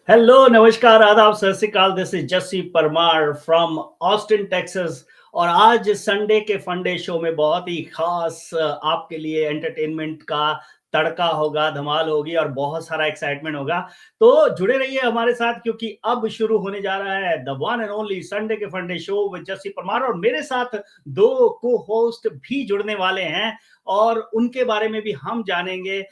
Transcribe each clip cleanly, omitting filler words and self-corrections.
Hello, नमस्कार, आदाब, सत श्री अकाल। This is Jassi Parmar from Austin, Texas. और आज संडे के फंडे शो में बहुत ही खास आपके लिए एंटरटेनमेंट का तड़का होगा, धमाल होगी और बहुत सारा एक्साइटमेंट होगा। तो जुड़े रहिए हमारे साथ क्योंकि अब शुरू होने जा रहा है the one and only Sunday के फंडे शो विद जस्सी परमार। और मेरे साथ दो को होस्ट भी जुड़ने वाले हैं और उनके बारे में भी हम जानेंगे,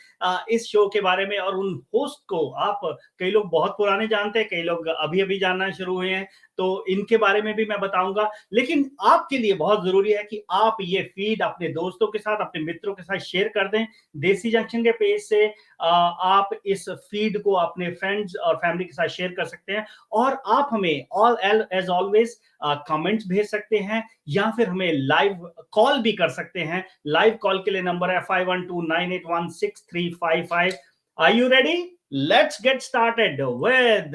इस शो के बारे में। और उन होस्ट को आप, कई लोग बहुत पुराने जानते हैं, कई लोग अभी अभी जानना शुरू हुए हैं, तो इनके बारे में भी मैं बताऊंगा। लेकिन आपके लिए बहुत जरूरी है कि आप ये फीड अपने दोस्तों के साथ, अपने मित्रों के साथ शेयर कर दें। देसी जंक्शन के पेज से आप इस फीड को अपने फ्रेंड्स और फैमिली के साथ शेयर कर सकते हैं। और आप हमें ऑल एज ऑलवेज कमेंट्स भेज सकते हैं या फिर हमें लाइव कॉल भी कर सकते हैं। लाइव कॉल के लिए नंबर है 5129816355। Are you ready? Let's get started with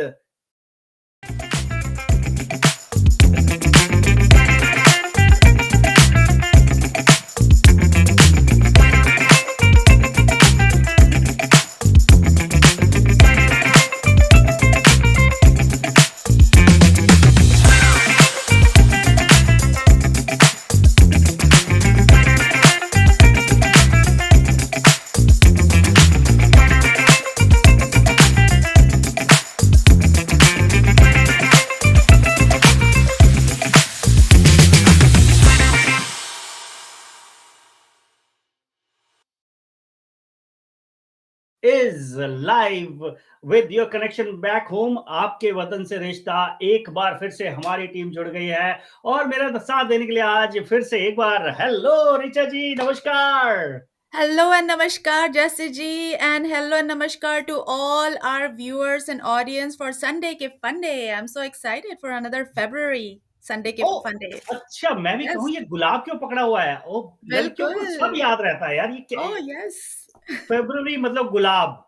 is live with your connection back home। आपके वतन से रिश्ता एक बार फिर से हमारी टीम जुड़ गई है और मेरा साथ देने के लिए आज फिर से एक बार हेलो रिचा जी, नमस्कार। Hello and namaskar, Jesse ji, and hello and namaskar to all our viewers and audience for Sunday ke Fun Day. I'm so excited for another February Sunday ke O, Fun Day. अच्छा, मैं भी कहूँ Yes, ये गुलाब क्यों पकड़ा हुआ है? ओ, लड़कियों को सब बिल्कुल. याद रहता है यार, ये Oh, yes. फेब्रुवरी मतलब गुलाब।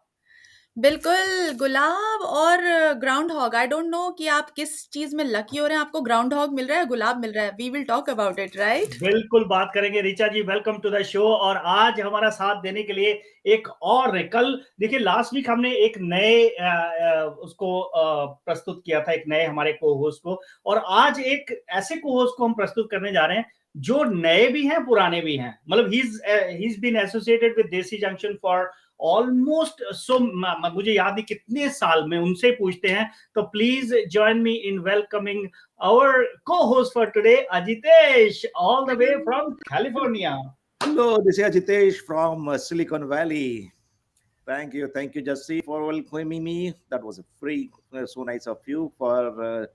बिल्कुल, गुलाब और groundhog. I don't know कि आप किस चीज़ में लकी हो रहे हैं, आपको ग्राउंड हॉग मिल रहा है, गुलाब मिल रहा है। We will talk about it, right? बिल्कुल बात करेंगे। Richa ji, welcome to the show. और आज हमारा साथ देने के लिए एक और कल देखिए, लास्ट वीक हमने एक नए उसको प्रस्तुत किया था, एक नए हमारे को होस्ट को। और आज एक ऐसे को होस्ट को हम प्रस्तुत करने जा रहे हैं जो नए भी हैं, पुराने भी हैं। मतलब he is been associated with Desi junction for almost so, मुझे याद नहीं कितने साल में। उनसे पूछते हैं। तो please join me in welcoming our co-host for today, Ajitesh, all the way from California. Hello, this is Ajitesh from Silicon Valley. Thank you, Jesse, for welcoming me. That was a free, so nice of you for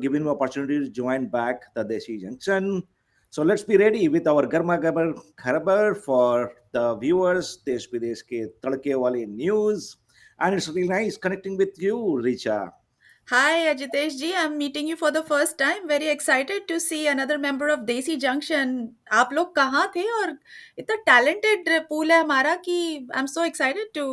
giving me opportunity to join back the Desi Junction. So let's be ready with our garma gabar kharabar for the viewers. Desh Videsh ke tadke wale news, and it's really nice connecting with you, Richa. Hi, Ajitesh ji. I'm meeting you for the first time. Very excited to see another member of Desi Junction. आप लोग कहाँ थे और इतना talented pool है हमारा कि I'm so excited to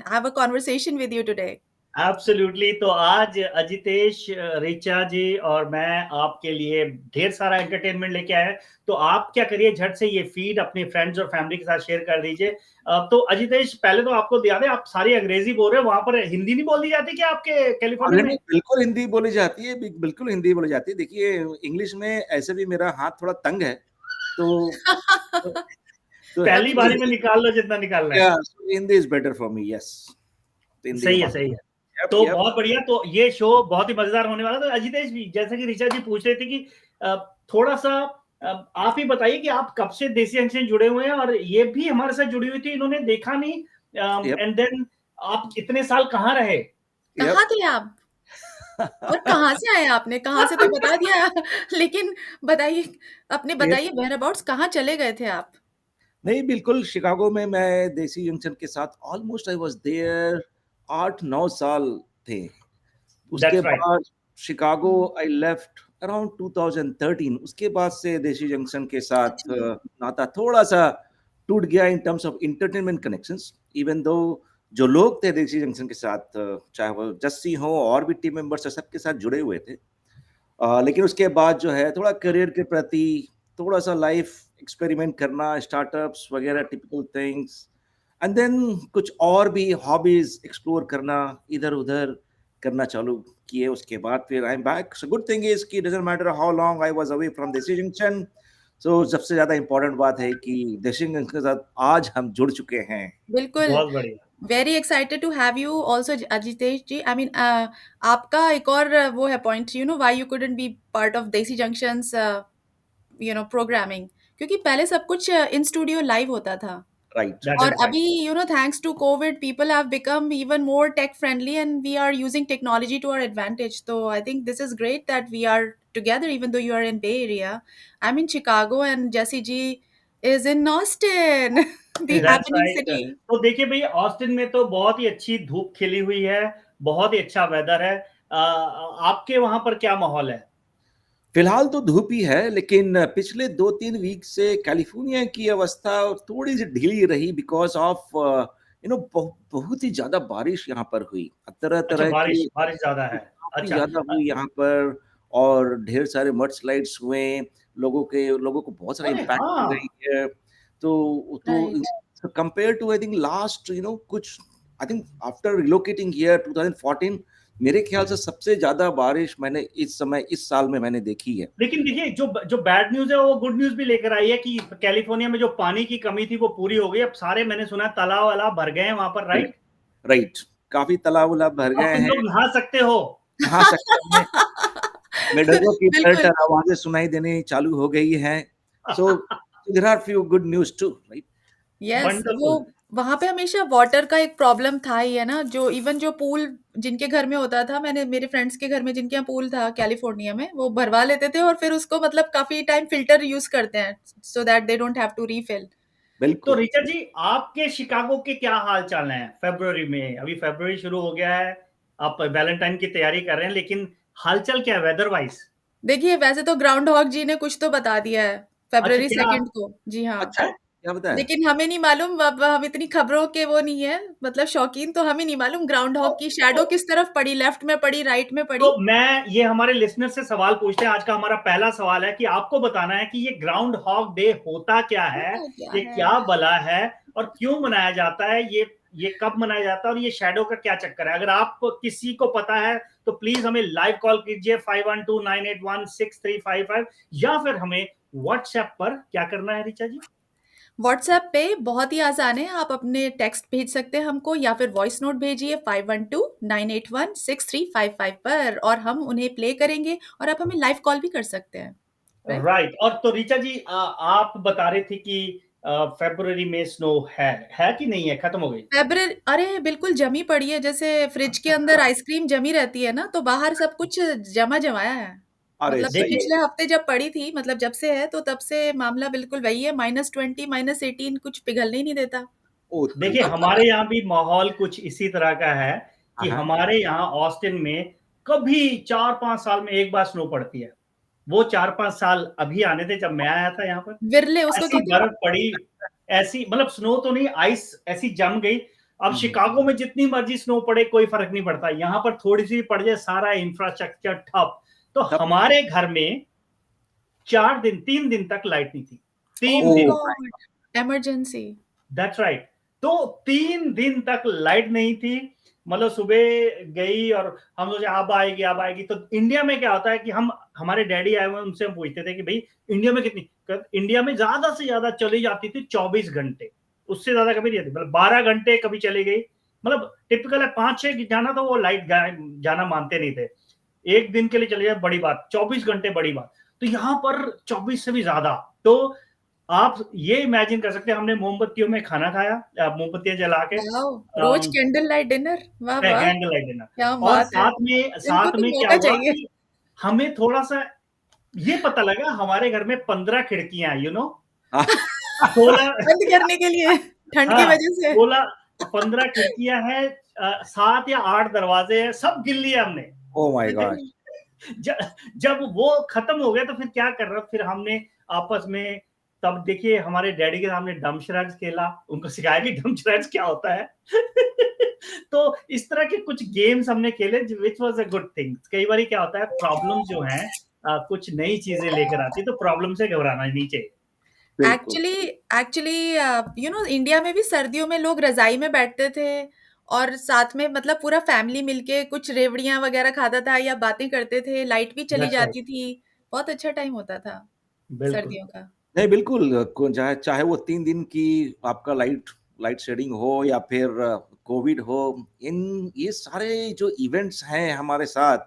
have a conversation with you today. Absolutely. तो आज अजितेश, रिचा जी और मैं आपके लिए ढेर सारा एंटरटेनमेंट लेके आए हैं। तो आप क्या करिए, झट से ये फीड अपने फ्रेंड्स और फैमिली के साथ शेयर कर दीजिए। तो अजितेश, पहले तो आपको याद है आप सारी अंग्रेजी बोल रहे हो, वहां पर हिंदी नहीं बोली जाती क्या आपके कैलिफोर्निया अरे में? नहीं, बिल्कुल हिंदी बोली जाती है, बिल्कुल हिंदी बोली जाती है। देखिए, इंग्लिश में ऐसे भी मेरा हाथ थोड़ा तंग है, तो तो, तो पहली अभी बारी किस में निकाल लो जितना निकालना है। या Hindi is better for me, yes. तो हिंदी सही में है, बात। सही है। यप तो यप। बहुत बढ़िया। तो ये शो बहुत ही मजेदार होने वाला। तो अजितेश भी, जैसे कि ऋचा जी पूछ रहे थे कि अ, थोड़ा सा आप ही बताइए कि आप कब से देसी अंक से जुड़े हुए हैं। और ये भी हमारे साथ जुड़ी हुई थी, इन्होंने देखा नहीं। यप एंड देन आप इतने साल कहाँ रहे? कहाँ यप। थे आप और कहाँ से आए आपने? कहाँ से तो बता दिया लेकिन बताइए, अपने यप। बताइए वेयर अबाउट्स कहाँ चले गए थे आप? नहीं, बिल्कुल शिकागो में मैं देसी जंक्शन के साथ ऑलमोस्ट आई वाज देयर 8-9 साल थे। उसके दैट्स राइट। बाद Chicago hmm. I left around 2013। उसके बाद से देसी जंक्शन के साथ अच्छा। नाता थोड़ा-सा टूट गया in terms of entertainment connections. Even though जो लोग थे देसी जंक्शन के साथ, चाहे वो जस्सी हो और भी टीम मेंबर्स हैं, सबके साथ जुड़े हुए थे। लेकिन उसके बाद जो है थोड़ा करियर के प्रति थोड़ा-सा लाइफ एक्सपेरिमेंट करना, स्टार्टअप्स वगैरह टिपिकल थिंग्स, एंड देन कुछ और भी हॉबीज़ एक्सप्लोर करना इधर-उधर, करना चालू किए, उसके बाद फिर I am back. So good thing is कि doesn't matter how long I was away from Desi junction. So सबसे ज्यादा इम्पोर्टेंट बात है कि देसी जंक्शन के साथ आज हम जुड़ चुके हैं। बिल्कुल। बहुत बढ़िया। Very excited to have you also Ajitesh ji. I mean आपका एक और वो है point, you know why you couldn't be part of Desi junctions you know programming, क्योंकि पहले सब कुछ इन स्टूडियो लाइव होता था। राइट। दैट और इज राइट। अभी you know thanks to COVID people have become even more tech friendly and we are using technology to our advantage. तो I think this is great that we are together even though you are in Bay Area. I'm in Chicago and Jesse G is in Austin, the that's happening right. city. तो देखिए भाई, Austin में तो बहुत ही अच्छी धूप खिली हुई है, बहुत ही अच्छा वेदर है। आपके वहां पर क्या माहौल है? फिलहाल तो धूप ही है, लेकिन पिछले 2-3 वीक से कैलिफोर्निया की अवस्था थोड़ी सी ढीली रही बिकॉज ऑफ बहुत ही ज्यादा बारिश यहाँ पर हुई, तरह अच्छा, तरह बारिश की बारिश ज्यादा है। काफी अच्छा। ज्यादा हुई यहाँ पर। और ढेर सारे मड स्लाइड्स हुए, लोगों को बहुत सारा अरे इम्पैक्ट हाँ। हो रही है। Right. तो compare to I think last कुछ, I think after relocating here 2014, मेरे ख्याल से सबसे ज्यादा बारिश मैंने इस साल में मैंने देखी है। लेकिन देखिए, जो जो बैड न्यूज है वो गुड न्यूज भी लेकर आई है कि कैलिफोर्निया में जो पानी की कमी थी वो पूरी हो गई। अब सारे, मैंने सुना, तालाब वालाब भर गए हैं वहां पर, राइट? राइट। काफी तालाब उलाब भर अब गए तुम हैं। लोग नहा सकते हो। नहा सकते हैं। मेढकों की बिल्कुल। तरह आवाजें सुनाई देनी चालू हो गई हैं। So there are few good news too, right. Yes, वो वंडरफुल। वहाँ पे हमेशा वाटर का एक प्रॉब्लम था ही है ना, जो इवन जो पूल जिनके घर में होता था, मैंने मेरे फ्रेंड्स के घर में जिनके यहाँ पूल था कैलिफोर्निया में, वो भरवा लेते थे और फिर उसको मतलब काफी टाइम फिल्टर यूज करते हैं so that they don't have to refill. तो बिल्कुल। ऋचा जी, आपके शिकागो के क्या हाल चाल हैं फरवरी में? अभी फरवरी शुरू हो गया है, आप वैलेंटाइन की तैयारी कर रहे हैं, लेकिन हालचाल क्या है वेदर वाइज? देखिए, वैसे तो ग्राउंड हॉग जी ने कुछ तो बता दिया है अच्छा, फरवरी क्या? 2 को। जी हाँ। अच्छा, क्या बताया? लेकिन हमें नहीं मालूम, अब हम इतनी खबरों के वो नहीं है, मतलब शौकीन, तो हमें नहीं मालूम ग्राउंड तो, हॉग की शैडो किस तरफ पड़ी, लेफ्ट में पड़ी, राइट में पड़ी। तो मैं ये हमारे लिसनर से सवाल पूछते हैं। आज का हमारा पहला सवाल है कि आपको बताना है कि ये ग्राउंड हॉग डे होता क्या है, होता क्या ये है? क्या बला है और क्यों मनाया जाता है, ये कब मनाया जाता है और ये शैडो का क्या चक्कर है? अगर आप किसी को पता है तो प्लीज हमें लाइव कॉल कीजिए 5129816355, या फिर हमें व्हाट्सएप पर क्या करना है ऋचा जी? व्हाट्सएप पे बहुत ही आसान है, आप अपने टेक्स्ट भेज सकते हैं हमको या फिर वॉइस नोट भेजिए 5129816355 पर और हम उन्हें प्ले करेंगे और आप हमें लाइव कॉल भी कर सकते हैं। राइट। राइट। और तो ऋचा जी, आप बता रहे थे कि फरवरी में स्नो है कि नहीं है, खत्म हो गई? फेब्रवरी, अरे बिल्कुल जमी पड़ी है, जैसे फ्रिज के अंदर आइसक्रीम जमी रहती है ना, तो बाहर सब कुछ जमा जमाया है। अरे मतलब सही। देखिए, पिछले हफ्ते जब पड़ी थी, मतलब जब से है तो तब से मामला बिल्कुल वही है, -20 -18 कुछ पिघलने ही नहीं देता। ओ देखिए, हमारे यहाँ भी माहौल कुछ इसी तरह का है कि हाँ। हमारे यहाँ ऑस्टिन में कभी 4-5 साल में एक बार स्नो पड़ती है। वो 4-5 साल अभी आने थे जब मैं आया था यहाँ पर। विरले उसको ऐसी कहते हैं। बर्फ पड़ी, ऐसी मतलब स्नो तो नहीं, आइस ऐसी जम गई। अब शिकागो में जितनी मर्जी स्नो पड़े कोई फर्क नहीं पड़ता, यहाँ पर थोड़ी सी पड़ जाए सारा इंफ्रास्ट्रक्चर ठप। तो तब हमारे घर में 3 दिन तक लाइट नहीं थी। ओह 3 माय दिन। God, emergency. That's right. तो 3 दिन तक लाइट नहीं थी। मतलब सुबह गई और हम सोचे अब आएगी। तो इंडिया में क्या होता है कि हमारे डैडी आए हुए, उनसे हम पूछते थे कि भाई इंडिया में कितनी, इंडिया में ज्यादा से ज्यादा चली जाती थी 24 घंटे, उससे ज्यादा कभी नहीं आती। मतलब 12 घंटे कभी चली गई, मतलब टिपिकल है। 5-6 जाना तो वो लाइट जाना मानते नहीं थे। एक दिन के लिए चले जाए बड़ी बात, 24 घंटे बड़ी बात। तो यहाँ पर 24 से भी ज्यादा। तो आप ये इमेजिन कर सकते हैं, हमने मोमबत्तियों में खाना खाया, मोमबत्तियां जला के, वाओ, रोज कैंडल लाइट डिनर, वाह वाह, कैंडल लाइट डिनर। क्या और बात है। इनको साथ तो में क्या मौका हुआ चाहिए। कि हमें थोड़ा सा ये पता लगा, हमारे घर में 15 खिड़कियां, 16, बंद करने के लिए, ठंड की हाँ, वजह से। 15 खिड़कियां हैं, 7 या 8 दरवाजे हैं, सब गिन लिए हमने। Oh my God. ज- जब वो खत्म हो गया तो फिर क्या कर रहा, फिर हमने आपस में, तब देखिए हमारे डैडी के सामने डमशराज खेला, उनको सिखाया कि डमशराज क्या होता है। तो इस तरह के कुछ गेम्स हमने खेले, which was a good thing. कई बार क्या होता है, प्रॉब्लम जो है कुछ नई चीजें लेकर आती है, तो प्रॉब्लम से घबराना नहीं चाहिए। बिल्कुल। Actually actually you know India में भी सर्दियों में लोग रजाई में बैठते थे और साथ में मतलब पूरा फैमिली मिलके कुछ रेवड़ियाँ वगैरह खाता था या बातें करते थे, लाइट भी चली दैट्स राइट, जाती थी। बहुत अच्छा टाइम होता था बिल्कुल। सर्दियों का। नहीं, बिल्कुल चाहे चाहे वो 3 दिन की आपका लाइट लाइट शेडिंग हो या फिर कोविड हो, इन ये सारे जो इवेंट्स हैं हमारे साथ,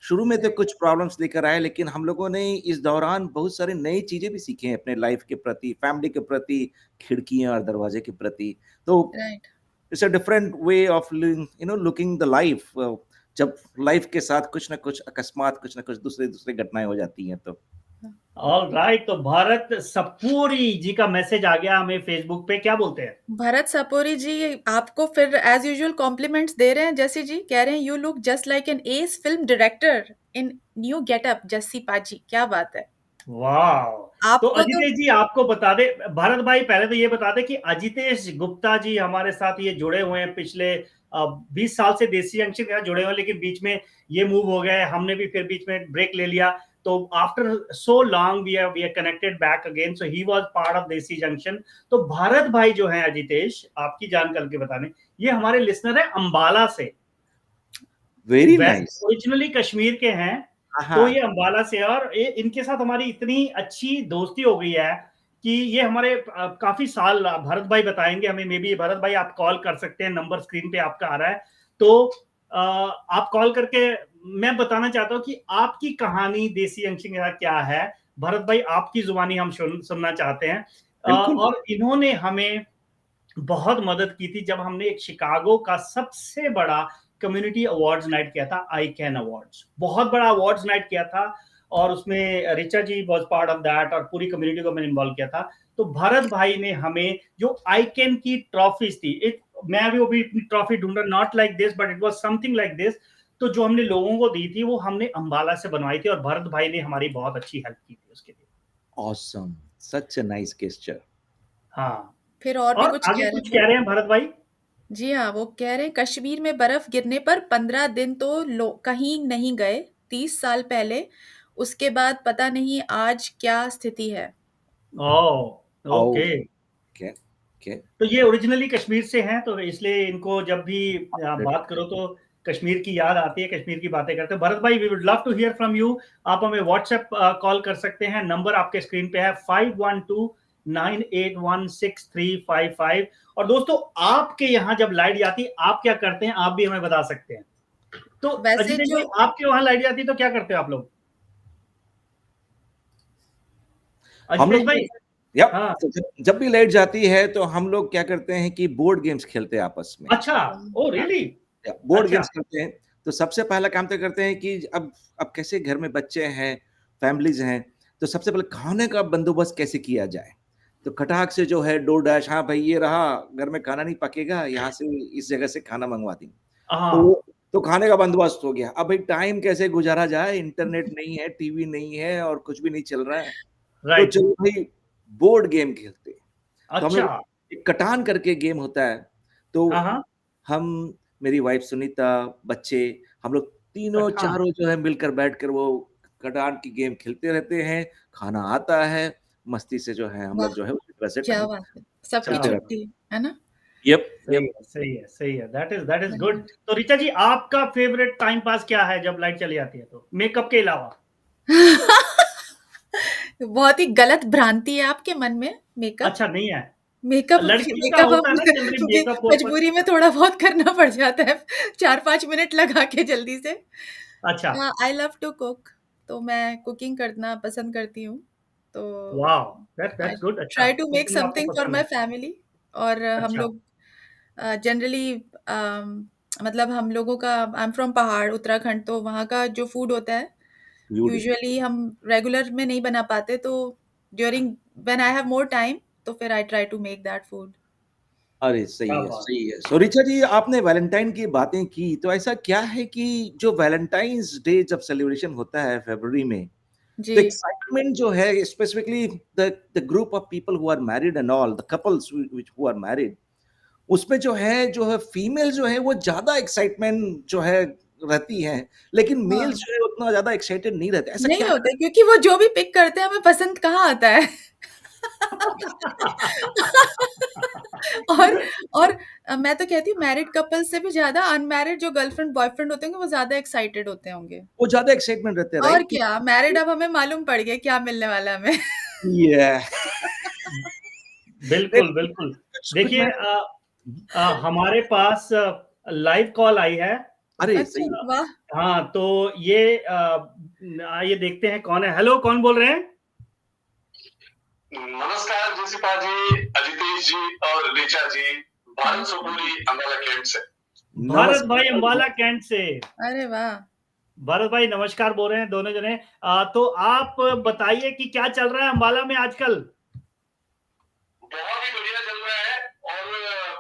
शुरू में तो कुछ प्रॉब्लम्स लेकर आए, लेकिन हम लोगों ने इस दौरान बहुत सारी नई चीज़ें भी सीखी हैं अपने लाइफ के प्रति, फैमिली के प्रति, खिड़कियाँ और दरवाजे के प्रति। तो right. It's a different way of looking the life, जब लाइफ के साथ कुछ ना कुछ अकस्मात, कुछ ना कुछ दूसरे घटनाएँ हो जाती हैं तो। ऑल राइट, तो भारत सपूरी जी का मैसेज आ गया हमें फेसबुक पे, क्या बोलते हैं? भरत सपोरी जी आपको फिर एज यूजुअल कॉम्प्लीमेंट्स दे रहे हैं जस्सी जी, कह रहे हैं you look just like an S film director in new getup Jassi पाजी। क्या बात है। वाह! तो आपको तो अजितेश जी आपको बता दे, भारत भाई पहले तो ये बता दे कि अजितेश गुप्ता जी हमारे साथ ये जुड़े हुए हैं पिछले 20 साल से देसी जंक्शन के साथ जुड़े हुए हैं, लेकिन बीच में ये मूव हो गए, हमने भी फिर बीच में ब्रेक ले लिया। तो after so long we are connected back again, so he was part of Desi junction. तो भारत भाई जो है अजितेश, आपकी जानकारी के बताने, ये हमारे लिसनर है अंबाला से। Very nice. वैसे ओरिजिनली कश्मीर के हैं, तो हाँ, ये अंबाला से, और इनके साथ हमारी इतनी अच्छी दोस्ती हो गई है कि ये हमारे काफी साल, भरत भाई बताएंगे हमें, मे बी भरत भाई आप कॉल कर सकते हैं, नंबर स्क्रीन पे आपका आ रहा है, तो आप कॉल करके, मैं बताना चाहता हूँ कि आपकी कहानी देसी अंशिंग के साथ क्या है। भरत भाई आपकी जुबानी हम सुनना चाहते हैं। बिल्कुल। और इन्होंने हमें बहुत मदद की थी जब हमने एक शिकागो का सबसे बड़ा कम्युनिटी अवार्ड्स नाइट किया था, आई कैन अवार्ड्स, बहुत बड़ा अवार्ड्स नाइट किया था, और उसमें रिचा जी वाज पार्ट ऑफ दैट, और पूरी कम्युनिटी को मैंने इन्वॉल्व किया था। तो भरत भाई ने हमें जो आई कैन की ट्रॉफीज थी, एक मैं भी इतनी ट्रॉफी ढूंढ रहा, not like this but it was something like this, तो जो हमने लोगों को दी थी वो हमने अंबाला से बनवाई थी, और भरत भाई ने हमारी बहुत अच्छी हेल्प की थी उसके लिए। Awesome, such a nice gesture. हाँ, फिर और भी और कुछ आगे कह रहे कुछ थे। कह रहे हैं भरत भाई? जी हाँ, वो कह रहे हैं कश्मीर में बर्फ गिरने पर 15 दिन तो लो कहीं नहीं गए 30 साल पहले, उसके बाद पता नहीं आज क्या स्थिति है। ओह, ओह! ओके। क्या क्या तो ये ओरिजिनली कश्मीर से हैं, तो इसलिए इनको जब भी आप ग्रेट। बात करो तो कश्मीर की याद आती है, कश्मीर की बातें करते हैं। भरत भाई, we would love to hear from you. आप हमें व्हाट्सएप कॉल कर सकते हैं, नंबर आपके स्क्रीन पे है 5129816355। और दोस्तों, आपके यहाँ जब लाइट जाती है आप क्या करते हैं, आप भी हमें बता सकते हैं। तो वैसे अजितेश जो भाई, आपके वहां लाइट जाती है तो क्या करते हो आप लोग? हम अजितेश लोग भाई। यप, हाँ। तो जब भी लाइट जाती है तो हम लोग क्या करते हैं कि बोर्ड गेम्स खेलते हैं आपस में। अच्छा। ओ हाँ, रियली? बोर्ड अच्छा। गेम्स खेलते हैं। तो सबसे पहला काम तो करते हैं कि अब कैसे घर में बच्चे हैं, फैमिलीज़ हैं, तो सबसे पहले खाने का बंदोबस्त कैसे किया जाए? तो खटाक से जो है डोर डैश, हाँ भाई ये रहा, घर में खाना नहीं पकेगा, यहाँ से इस जगह से खाना मँगवा देंगे। हाँ। तो तो खाने का बंदोबस्त हो गया। अब भाई टाइम कैसे गुज़ारा जाए? इंटरनेट नहीं है, टीवी नहीं है और कुछ भी नहीं चल रहा है। तो राइट। चलो भाई बोर्ड गेम खेलते हैं। तो हम अच्छा। लोग एक कटान करके गेम होता है। हाँ, तो हाँ। हम, मेरी वाइफ सुनीता, बच्चे, हम लोग तीनों पठान। चारों जो है मिलकर बैठकर वो कटान की गेम खेलते रहते हैं। खाना आता है, मस्ती से जो है हम वाह! लोग जो है उसी तरह से क्या टाइम बात है। सबकी क्या चलते रहते बात! छुट्टी है ना? हैं। यप, सही यप। है, सही है, सही है। That is good. बराबर। तो ऋचा जी, आपका फ़ेवरेट टाइम पास क्या है जब लाइट चली जाती है तो? मेकअप के अलावा? बहुत ही गलत भ्रांति है आपके मन में मेकअप। अच्छा, नहीं है। मेकअप लड़कियों का मेकअप होता हम है ना जनरली क्योंकि मेकअप ऊपर। मजबूरी में थोड़ा बहुत करना पड़ जाता है 4-5 मिनट लगा के जल्दी से। अच्छा। आई लव टू कुक, तो मैं कुकिंग करना पसंद करती हूँ। तो वॉव! I that's good. अच्छा, ट्राई टू मेक कुकिंग आपको समथिंग फॉर पसंद माय है। फैमिली। और हम अच्छा। लोग जनरली मतलब हम लोगों का आई एम फ्रॉम पहाड़ उत्तराखंड, तो वहाँ का जो फूड होता है ब्यूटीफुल। यूजुअली हम रेगुलर में नहीं बना पाते, तो during when I have more time तो फिर I try to make that food. अरे क्या सही है, बात! सही है। सो ऋचा जी, आपने वैलेंटाइन की बातें की, तो ऐसा क्या है कि जो वैलेंटाइन्स डे जब सेलिब्रेशन होता है फरवरी में, जी। the excitement जो है specifically the group of people who are married and all the couples which who are married, उसमें जो है फीमेल जो है वो ज्यादा एक्साइटमेंट जो है रहती है, लेकिन मेल हाँ, जो है उतना ज्यादा एक्साइटेड नहीं रहते, ऐसा नहीं क्या? होते क्योंकि वो जो भी पिक करते हैं हमें पसंद कहाँ आता है। और मैं तो कहती हूँ मैरिड कपल से भी ज़्यादा अनमैरिड जो गर्लफ्रेंड बॉयफ्रेंड होते होंगे वो ज़्यादा एक्साइटेड होते होंगे। वो ज़्यादा एक्साइटमेंट रहते हैं, और राइट? क्या, मैरिड अब हमें मालूम पड़ गया क्या मिलने वाला है हमें। Yeah. बिल्कुल, बिल्कुल। कुछ देखिए मैं हमारे पास लाइव कॉल आई है। अरे अच्छा, सही। वाह! हाँ, तो ये आइए देखते हैं कौन है। हेलो, कौन बोल रहे हैं? नमस्कार जसिपा जी, अजितेश जी और ऋचा जी, भारत सोपूरी अम्बाला कैंट से। भारत भाई अम्बाला कैंट से। अरे वाह! भारत भाई नमस्कार बोल रहे हैं दोनों जने। तो आप बताइए कि क्या चल रहा है अम्बाला में आजकल? बहुत ही बढ़िया चल रहा है और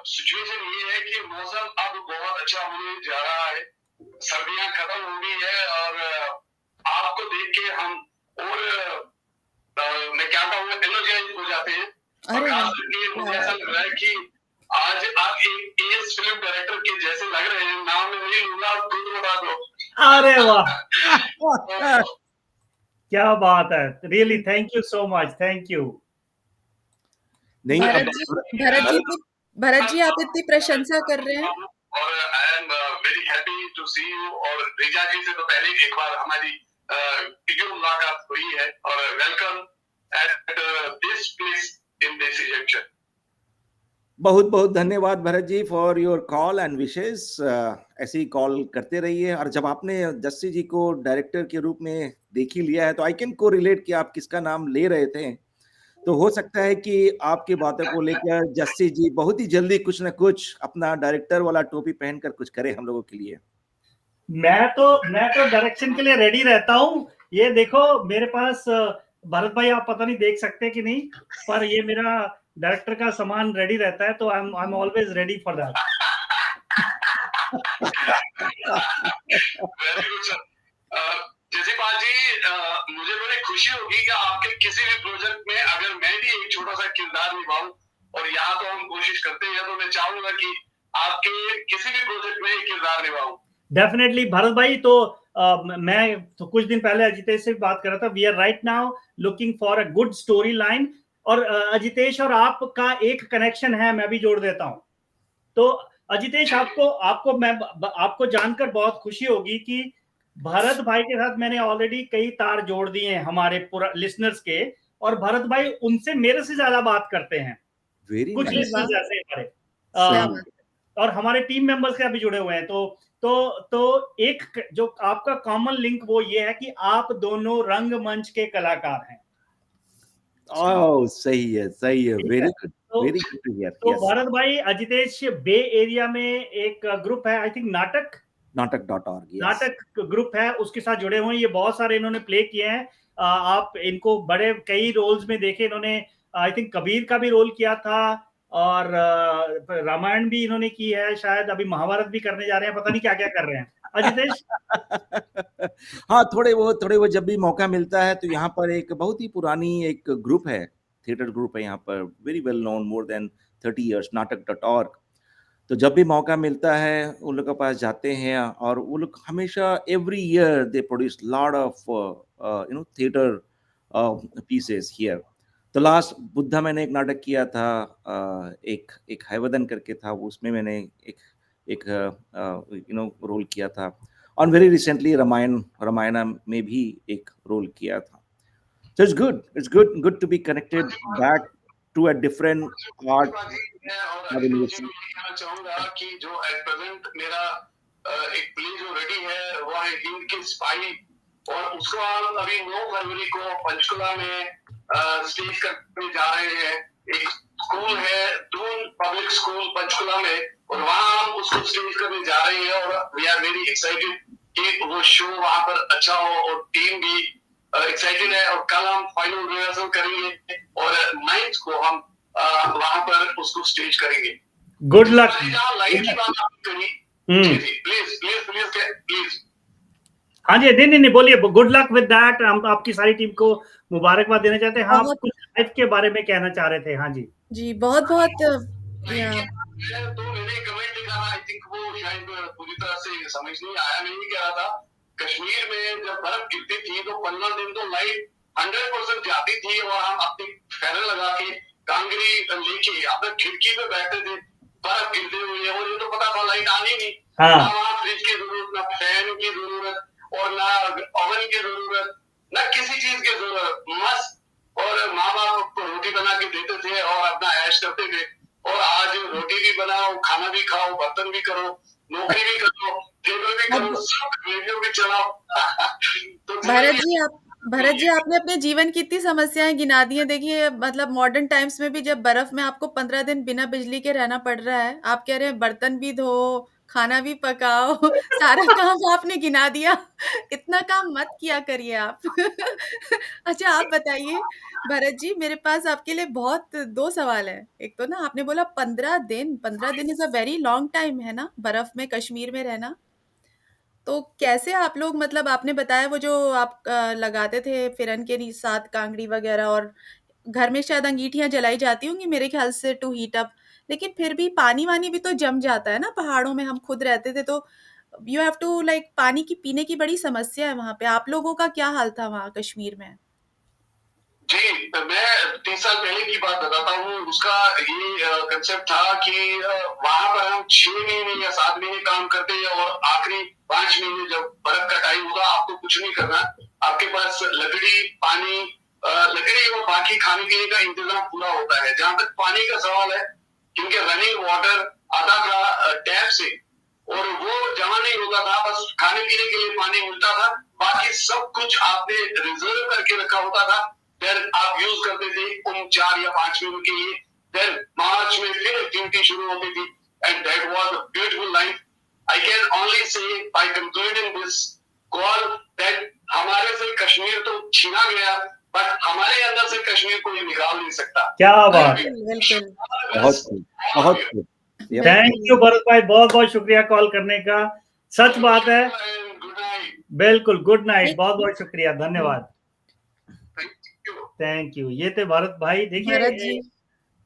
सिचुएशन ये है कि मौसम अब बहुत अच्छा होने जा रहा है। सर्दियां खत्म हो गई है और आपको देख के हम और मैं क्या कहूँ एनर्जाइज हो जाते हैं। और अरे वाह! खास करके मुझे ऐसा लग रहा है कि आज आप एक एएस फिल्म डायरेक्टर के जैसे लग रहे हैं। नाम मैं नहीं लूंगा, आप खुद बता दो। अरे वाह! क्या बात है! Really thank you so much, thank you. नहीं भरत जी आप इतनी प्रशंसा कर रहे हैं। और I am very happy to see you. और ऋचा जी से तो पहले एक बार हमारी वीडियो मुलाकात हुई है। और welcome at this place in Desi junction. बहुत बहुत धन्यवाद Bharat ji for your call and wishes. ऐसे ही कॉल करते रहिए। और जब आपने जस्सी जी को डायरेक्टर के रूप में देख ही लिया है तो आई कैन को रिलेट कि आप किसका नाम ले रहे थे। तो हो सकता है कि आपकी बातों को लेकर जस्सी जी बहुत ही जल्दी कुछ ना कुछ अपना डायरेक्टर वाला टोपी पहनकर कुछ करे हम लोगों के लिए। मैं तो डायरेक्शन के लिए रेडी रहता हूँ। ये देखो मेरे पास भरत भाई, आप पता नहीं देख सकते कि नहीं, पर ये मेरा डायरेक्टर का सामान रेडी रहता है, तो I am always ready for that. Very good sir. Jaipal ji, मुझे बड़ी खुशी होगी कि आपके किसी भी प्रोजेक्ट में अगर मैं भी एक छोटा सा किरदार निभाऊं। और यहाँ तो हम कोशिश करते हैं, तो मैं चाहूंगा कि आपके किसी भी प्रोजेक्ट में एक किरदार निभाऊं। डेफिनेटली भरत भाई। तो मैं तो कुछ दिन पहले अजितेश से बात कर रहा था। We are right now looking for a good storyline. और अजितेश और आपका एक कनेक्शन है, मैं भी जोड़ देता हूं। तो अजितेश, आपको जानकर बहुत खुशी होगी कि भरत भाई के साथ मैंने ऑलरेडी कई तार जोड़ दिए हैं हमारे पूरा लिसनर्स के। और भरत भाई उनसे मेरे से ज्यादा बात करते हैं। कुछ लिसनर्स ऐसे हमारे और हमारे टीम मेंबर्स के अभी जुड़े हुए हैं। तो एक जो आपका कॉमन लिंक वो ये है कि आप दोनों रंगमंच के कलाकार हैं। सही है very good very good to hear. तो भरत भाई, अजितेश बे एरिया में एक ग्रुप है, आई थिंक नाटक.org। नाटक ग्रुप है, उसके साथ जुड़े हुए हैं। ये बहुत सारे इन्होंने प्ले किए हैं। आप इनको बड़े कई रोल्स में देखे। इन्होंने आई थिंक कबीर का भी रोल किया था और रामायण भी इन्होंने की है। शायद अभी महाभारत भी करने जा रहे हैं, पता नहीं क्या क्या कर रहे हैं अजितेश। हाँ, थोड़े वो जब भी मौका मिलता है तो यहाँ पर एक बहुत ही पुरानी एक ग्रुप है, थिएटर ग्रुप है यहाँ पर, very well known, more than 30 years, नाटक.org। तो जब भी मौका मिलता है उन लोग के पास जाते हैं और वो लोग हमेशा every year they produce lot of theatre pieces here. तो लास्ट बुद्धा मैंने एक नाटक किया था, एक हैवदन करके था, उसमें मैंने एक रोल किया था। और वेरी रिसेंटली रामायणा में भी एक रोल किया था। So it's good to be connected back to a different art. कहना चाहूंगा कि जो एट प्रेजेंट मेरा एक प्ले जो रेडी है वो है हिंद के सिपाही। और उसको हम अभी 9 फरवरी को पंचकुला में स्टेज करने जा रहे हैं। एक स्कूल है, दून पब्लिक स्कूल पंचकुला में, और वहाँ हम उसको स्टेज करने जा रहे हैं। और वी आर वेरी एक्साइटेड कि वो शो वहाँ पर अच्छा हो, और टीम भी एक्साइटेड है। और कल हम फाइनल रिहर्सल करेंगे और 9th को हम वहाँ पर उसको स्टेज करेंगे। Good luck. लाइव की बात आपने कही, प्लीज। हाँ जी, नहीं बोलिए। Good luck with that. हम आपकी सारी टीम को मुबारकबाद देना चाहते हैं। हाँ, कुछ लाइफ के बारे में कहना चाह रहे थे। हाँ जी बहुत तो मैंने कमेंट लिखा था, आई थिंक वो शायद पूरी तरह से समझ नहीं आया। मैं नहीं कह रहा था, कश्मीर में जब बर्फ गिरती थी तो 15 दिन तो लाइट 100% जाती थी और हम अपनी फैन लगा के कांगरी लेके अपने खिड़की पे बैठते थे, बर्फ गिरते हुए, और ये तो पता था लाइट आनी नहीं, हाँ ना वहाँ फ्रिज की जरूरत, ना फैन की जरूरत, और ना ओवन की जरूरत, ना किसी चीज की जरूरत, मस्त। और माँ बाप को रोटी बना के देते थे और अपना ऐश करते थे। और आज रोटी भी बनाओ, खाना भी खाओ, बर्तन भी करो, नौकरी भी करो, टेबल भी अब करो, सब रेडियो भी चलाओ। तो भरत जिंदगी जी आपने अपने जीवन की इतनी समस्याएं गिना दी हैं। देखिए मतलब मॉडर्न टाइम्स में भी जब बर्फ में आपको 15 दिन बिना बिजली के रहना पड़ रहा है, आप कह रहे हैं बर्तन भी धो, खाना भी पकाओ, सारा काम आपने गिना दिया। इतना काम मत किया करिए आप। अच्छा आप बताइए भरत जी, मेरे पास आपके लिए बहुत 2 सवाल है। एक तो ना आपने बोला 15 दिन is a very long time है ना, बर्फ में कश्मीर में रहना। तो कैसे आप लोग मतलब आपने बताया वो जो आप लगाते थे फिरन के साथ कांगड़ी वगैरह, और घर में शायद अंगीठियां जलाई जाती होंगी मेरे ख्याल से टू हीट अप, लेकिन फिर भी पानी वानी भी तो जम जाता है ना पहाड़ों में, हम खुद रहते थे तो यू हैव टू लाइक पानी की पीने की बड़ी समस्या है वहां पे। आप लोगों का क्या हाल था वहां कश्मीर में? जी, मैं 30 साल पहले की बात बताता हूँ। उसका ये कंसेप्ट था कि वहां पर हम 6 महीने या 7 महीने काम करते हैं, और आखिरी 5 महीने जब बर्फ का टाइम होगा, आपको कुछ नहीं करना, आपके पास लकड़ी, पानी, लकड़ी और बाकी खाने पीने का इंतजाम पूरा होता है। जहां तक पानी का सवाल है, क्योंकि रनिंग वाटर आता था टैप से, और वो जमा नहीं होता था, बस खाने पीने के लिए पानी मिलता था, बाकी सब कुछ आपने रिजर्व करके रखा होता था। देन आप यूज करते थे उन 4 या 5 महीनों के लिए। देन मार्च में फिर ड्यूटी शुरू होती थी, and that was a beautiful life. I can only say by concluding this call that हमारे से कश्मीर तो छीना गया, बट हमारे अंदर से कश्मीर कोई निकाल नहीं सकता। क्या बात है। बिल्कुल बिल्कुल बहुत खूब, बहुत खूब। Yep. थैंक यू बिल्कुल। भरत भाई, बहुत बहुत शुक्रिया कॉल करने का। सच बात है, गुड नाइट। बिल्कुल। गुड नाइट, एक बहुत बहुत शुक्रिया, धन्यवाद। Thank you. Thank you. ये थे भरत भाई। भरत देखिए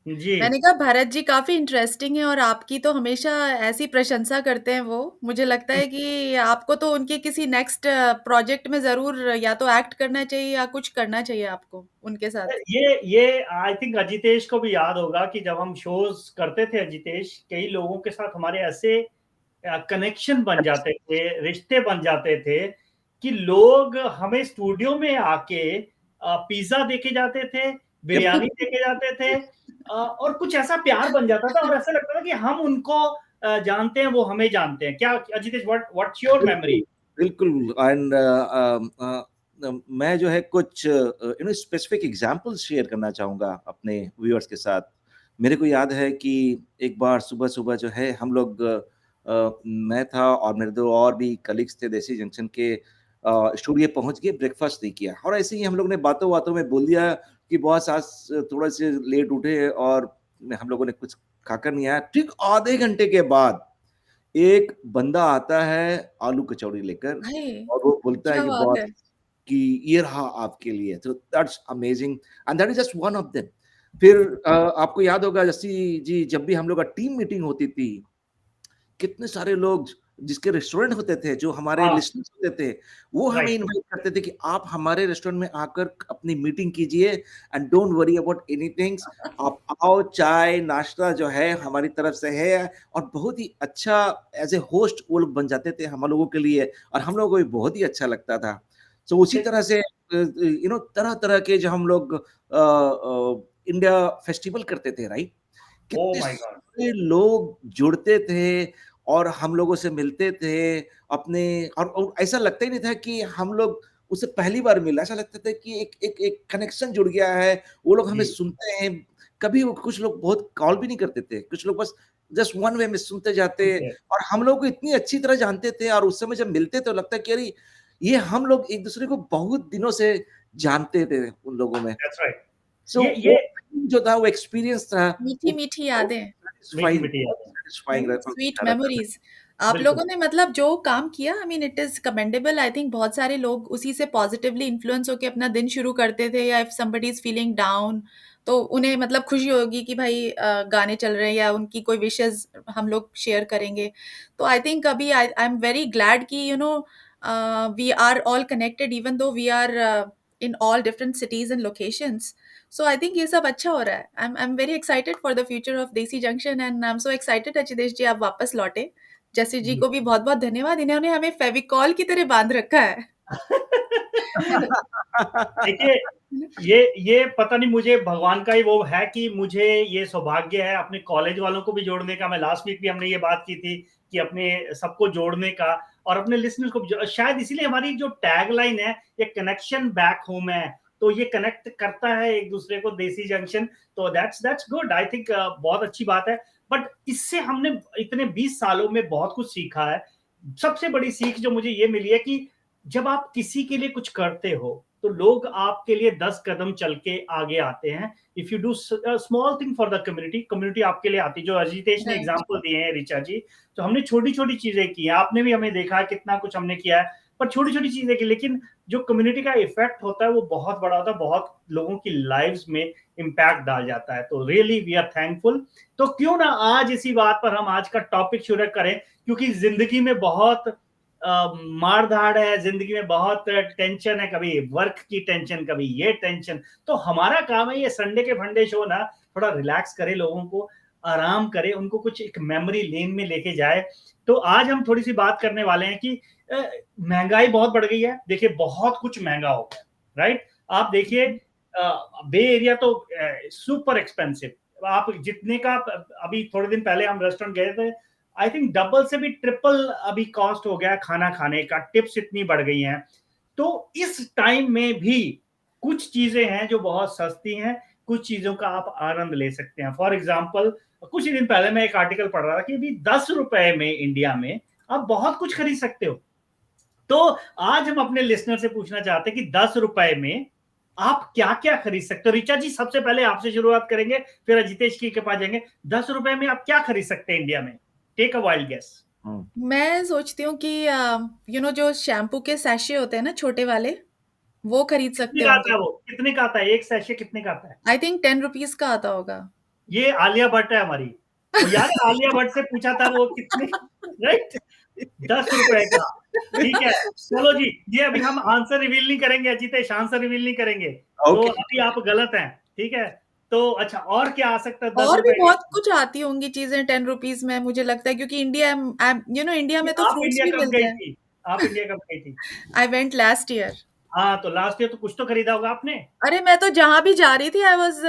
जी, जी, मैंने कहा भरत जी काफी इंटरेस्टिंग है और आपकी तो हमेशा ऐसी प्रशंसा करते हैं वो। मुझे लगता है कि आपको तो उनके किसी नेक्स्ट प्रोजेक्ट में जरूर या तो एक्ट करना चाहिए या कुछ करना चाहिए आपको उनके साथ। ये आई थिंक अजितेश को भी याद होगा कि जब हम शोज करते थे अजितेश, कई लोगों के साथ हमारे ऐसे कनेक्शन बन जाते थे, रिश्ते बन जाते थे कि लोग हमें स्टूडियो में आके पिज्जा देके जाते थे, बिरयानी देके जाते थे, और कुछ ऐसा प्यार बन जाता था और ऐसा लगता था कि हम उनको जानते हैं, वो हमें जानते हैं। क्या अजितेश, व्हाट्स योर मेमोरी? बिल्कुल। एंड मैं जो है कुछ स्पेसिफिक एग्जांपल्स शेयर करना चाहूँगा अपने व्यूअर्स के साथ। मेरे को याद है कि एक बार सुबह-सुबह जो है हम लोग मैं था और मेरे 2 और भी कलीग्स थे देसी जंक्शन के, स्टूडियो पहुँच गए, ब्रेकफास्ट नहीं किया और ऐसे ही हम लोग ने बातों-बातों में बोल दिया कि बॉस आज थोड़े-से लेट उठे और हम लोगों ने कुछ खाकर नहीं आया। ठीक आधे घंटे के बाद एक बंदा आता है आलू कचौड़ी लेकर हाय, और वो बोलता है क्या कि बात बॉस है। कि ये रहा आपके लिए। तो that's amazing and that is just one of them. फिर आपको याद होगा जस्सी जी, जब भी हम लोग का टीम मीटिंग होती थी, कितने सारे लोग जिसके रेस्टोरेंट होते थे, जो हमारे हाँ, लिस्टनर्स होते थे, वो हमें राइट। इनवाइट करते थे कि आप हमारे रेस्टोरेंट में आकर अपनी मीटिंग कीजिए एंड डोंट वरी अबाउट एनीथिंग्स। आप आओ, चाय, नाश्ता जो है हमारी तरफ से है और बहुत ही अच्छा एज़ ए होस्ट वो लोग बन जाते थे हम लोगों के लिए और हम लोगों को भी बहुत ही अच्छा लगता था। सो उसी तरह से तरह-तरह के जो हम लोग इंडिया फेस्टिवल करते थे, राइट? ओह कितने माय गॉड! सारे लोग जुड़ते थे और हम लोगों से मिलते थे अपने और ऐसा लगता ही नहीं था कि हम लोग उससे पहली बार मिला, ऐसा लगता था कि एक कनेक्शन जुड़ गया है, वो लोग हमें जी, सुनते हैं, कभी वो कुछ लोग बहुत कॉल भी नहीं करते थे, कुछ लोग बस जस्ट वन वे में सुनते जाते सुनते हैं। और हम लोग को इतनी अच्छी तरह जानते थे और उस समय जब मिलते तो लगता है कि अरे! ये हम लोग एक-दूसरे को बहुत दिनों से जानते थे उन लोगों में। That's right. सो ये वो जो था वो एक्सपीरियंस था, वो मीठी-मीठी यादें। सैटिस्फाइंग मीठी-मीठी बहुत यादें। सैटिस्फाइंग राइट, स्वीट रहता था। मेमोरीज। आप बिल्कुल। लोगों ने मतलब जो काम किया, I mean it is commendable. I think बहुत सारे लोग उसी से पॉजिटिवली इन्फ्लुएंस होकर अपना दिन शुरू करते थे, या if somebody is feeling down तो उन्हें मतलब खुशी होगी कि भाई गाने चल रहे हैं या उनकी कोई विशेस हम लोग शेयर करेंगे। तो आई थिंक अभी आई एम वेरी ग्लैड कि we are all connected even though we are in all different cities and locations. So I think ये सब अच्छा हो रहा है. I'm very excited for the future of Desi Junction and I'm so excited अचिदेश जी आप वापस लौटे. जसी जी को भी बहुत बहुत धन्यवाद, इन्होंने हमें फेविकॉल की तरह बांध रखा है. देखिए ये पता नहीं, मुझे भगवान का ही वो है कि मुझे ये सौभाग्य है अपने कॉलेज वालों को भी जोड़ने का. मैं लास्ट वीक भी हमने ये बात की थी कि अपने सबको जोड़ने का और अपने लिसनर्स को, शायद इसीलिए हमारी जो टैगलाइन है ये कनेक्शन बैक होम है, तो ये कनेक्ट करता है एक दूसरे को देसी जंक्शन. तो दैट्स गुड, आई थिंक बहुत अच्छी बात है. बट इससे हमने इतने 20 सालों में बहुत कुछ सीखा है. सबसे बड़ी सीख जो मुझे ये मिली है कि जब आप किसी के लिए कुछ करते हो तो लोग आपके लिए 10 कदम चल के आगे आते हैं. If you do small thing for the community, community आपके लिए आती है. जो अजितेश ने एग्जांपल दिए हैं ऋचा जी, तो हमने छोटी छोटी चीजें की हैं. आपने भी हमें देखा है कितना कुछ हमने किया है, पर छोटी छोटी चीजें की, लेकिन जो कम्युनिटी का इफेक्ट होता है वो बहुत बड़ा होता है, बहुत लोगों की लाइव्स में इम्पैक्ट डाल जाता है. तो रियली वी आर थैंकफुल. तो क्यों ना आज इसी बात पर हम आज का टॉपिक शुरू करें, क्योंकि जिंदगी में बहुत मार धाड़ है, जिंदगी में बहुत टेंशन है, कभी वर्क की टेंशन, कभी ये टेंशन. तो हमारा काम है ये संडे के फंडे शो ना थोड़ा रिलैक्स करे, लोगों को आराम करे, उनको कुछ एक मेमोरी लेन में लेके जाए. तो आज हम थोड़ी सी बात करने वाले हैं कि महंगाई बहुत बढ़ गई है. देखिए बहुत कुछ महंगा हो गया, राइट. आप देखिए बे एरिया तो सुपर एक्सपेंसिव. आप जितने का, अभी थोड़े दिन पहले हम रेस्टोरेंट गए थे, आई थिंक डबल से भी ट्रिपल अभी कॉस्ट हो गया खाना खाने का. टिप्स इतनी बढ़ गई हैं. तो इस टाइम में भी कुछ चीजें हैं जो बहुत सस्ती हैं, कुछ चीजों का आप आनंद ले सकते हैं. फॉर एग्जाम्पल कुछ ही दिन पहले मैं एक आर्टिकल पढ़ रहा था कि अभी 10 रुपए में इंडिया में आप बहुत कुछ खरीद सकते हो. तो आज हम अपने लिसनर से पूछना चाहते हैं कि 10 रुपए में आप क्या क्या खरीद सकते हो. ऋचा जी सबसे पहले आपसे शुरुआत करेंगे, फिर अजितेश के पास जाएंगे. 10 रुपए में आप क्या खरीद सकते हैं इंडिया में? Take a wild guess. मैं सोचती हूँ कि जो शैम्पू के सैशे होते हैं ना छोटे वाले, वो खरीद सकते हो. वो कितने का आता है? एक सैशे कितने का आता है? आई थिंक 10 रुपीज का आता होगा. ये आलिया भट्ट है हमारी. तो यार आलिया भट्ट से पूछा था वो कितने, राइट, 10 रुपए का. ठीक है, चलो जी, ये अभी हम आंसर रिवील नहीं करेंगे. अजितेश आंसर रिवील नहीं करेंगे. तो अभी आप गलत हैं. ठीक है, तो अच्छा और क्या आ सकता है? और भी बहुत कुछ आती होंगी चीजें 10 रुपीज में, मुझे लगता है, क्योंकि इंडिया में तो फ्रूट्स भी मिलते हैं. आप इंडिया कब गई थी? I went last year. हाँ, तो लास्ट ईयर तो कुछ तो खरीदा होगा आपने. अरे मैं तो जहां भी जा रही थी I was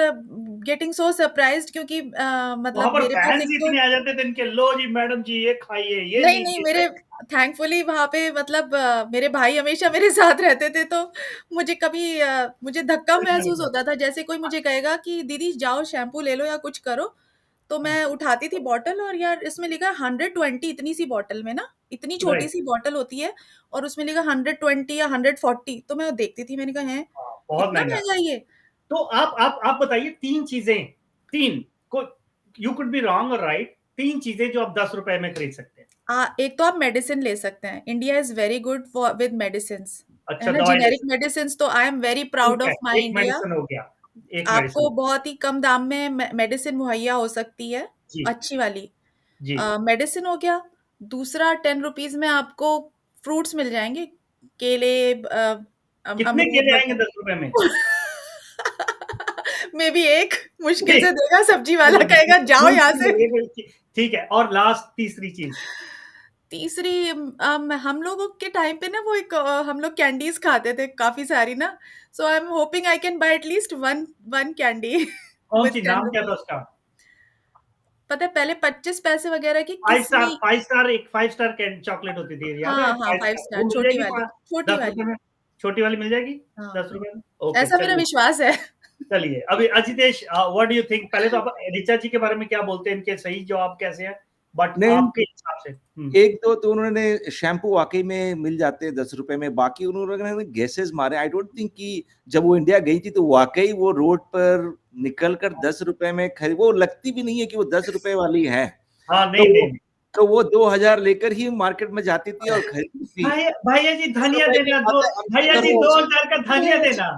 getting so surprised, क्योंकि मतलब मेरे पास इतने आ जाते थे इनके, लो जी मैडम जी ये खाइए, ये नहीं मेरे थैंकफुली वहां पे मतलब मेरे भाई हमेशा मेरे साथ रहते थे, तो मुझे कभी मुझे धक्का महसूस होता था, जैसे कोई मुझे कहेगा कि दीदी जाओ शैम्पू ले लो या कुछ करो, तो मैं उठाती थी बॉटल और यार इसमें लिखा 120, इतनी सी बॉटल में ना, इतनी छोटी सी बॉटल होती है और उसमें लिखा 120 या 140, तो मैं देखती थी, मैंने कहा है बहुत महंगा ये. तो आप बताइए 3 चीजें, 3 को, यू कुड बी रॉन्ग और राइट, 3 चीजें जो आप 10 रुपए में खरीद सकते हैं. एक तो आप मेडिसिन ले सकते हैं. India is very good for with medicine. अच्छा, जेनेरिक मेडिसिन, तो I am very proud of my India. हो गया. आपको बहुत ही कम दाम में मेडिसिन मुहैया हो सकती है, अच्छी वाली मेडिसिन हो गया. दूसरा 10 रुपीज में आपको फ्रूट्स मिल जाएंगे, केले. कितने केले आएंगे 10 रुपए में? मे बी एक मुश्किल से देगा, सब्जी वाला कहेगा जाओ यहाँ से. ठीक है, और लास्ट तीसरी चीज. तीसरी हम लोगों के टाइम पे ना वो एक हम लोग कैंडीज खाते थे काफी सारी ना, so I am hoping I can buy at least one candy. कौन सी, नाम क्या था उसका? पता है पहले 25 पैसे वगैरह की 5 स्टार एक 5 स्टार चॉकलेट होती थी, याद है? हाँ 5 स्टार छोटी वाली मिल जाएगी 10 रुपए में. ऐसा मेरा विश्वास है. चलिए अभी Ajitesh, what do you think? पहले तो आप ऋचा जी के बारे में क्या बोलते हैं, इनके सही जवाब कैसे हैं, बट आपके हिसाब से? एक तो उन्होंने शैम्पू वाकई में मिल जाते हैं 10 रुपए में, बाकी उन्होंने गेसेस मारे. आई डोंट थिंक कि जब वो इंडिया गई थी तो वाकई वो रोड पर निकल कर 10 रुपए में खरीद, वो लगती भी नहीं है कि वो 10 रुपए वाली है. हाँ, नहीं. तो वो 2000 लेकर ही मार्केट में जाती थी और खरीदती थी. भैया जी धनिया देना, भैया जी 2000 का धनिया देना.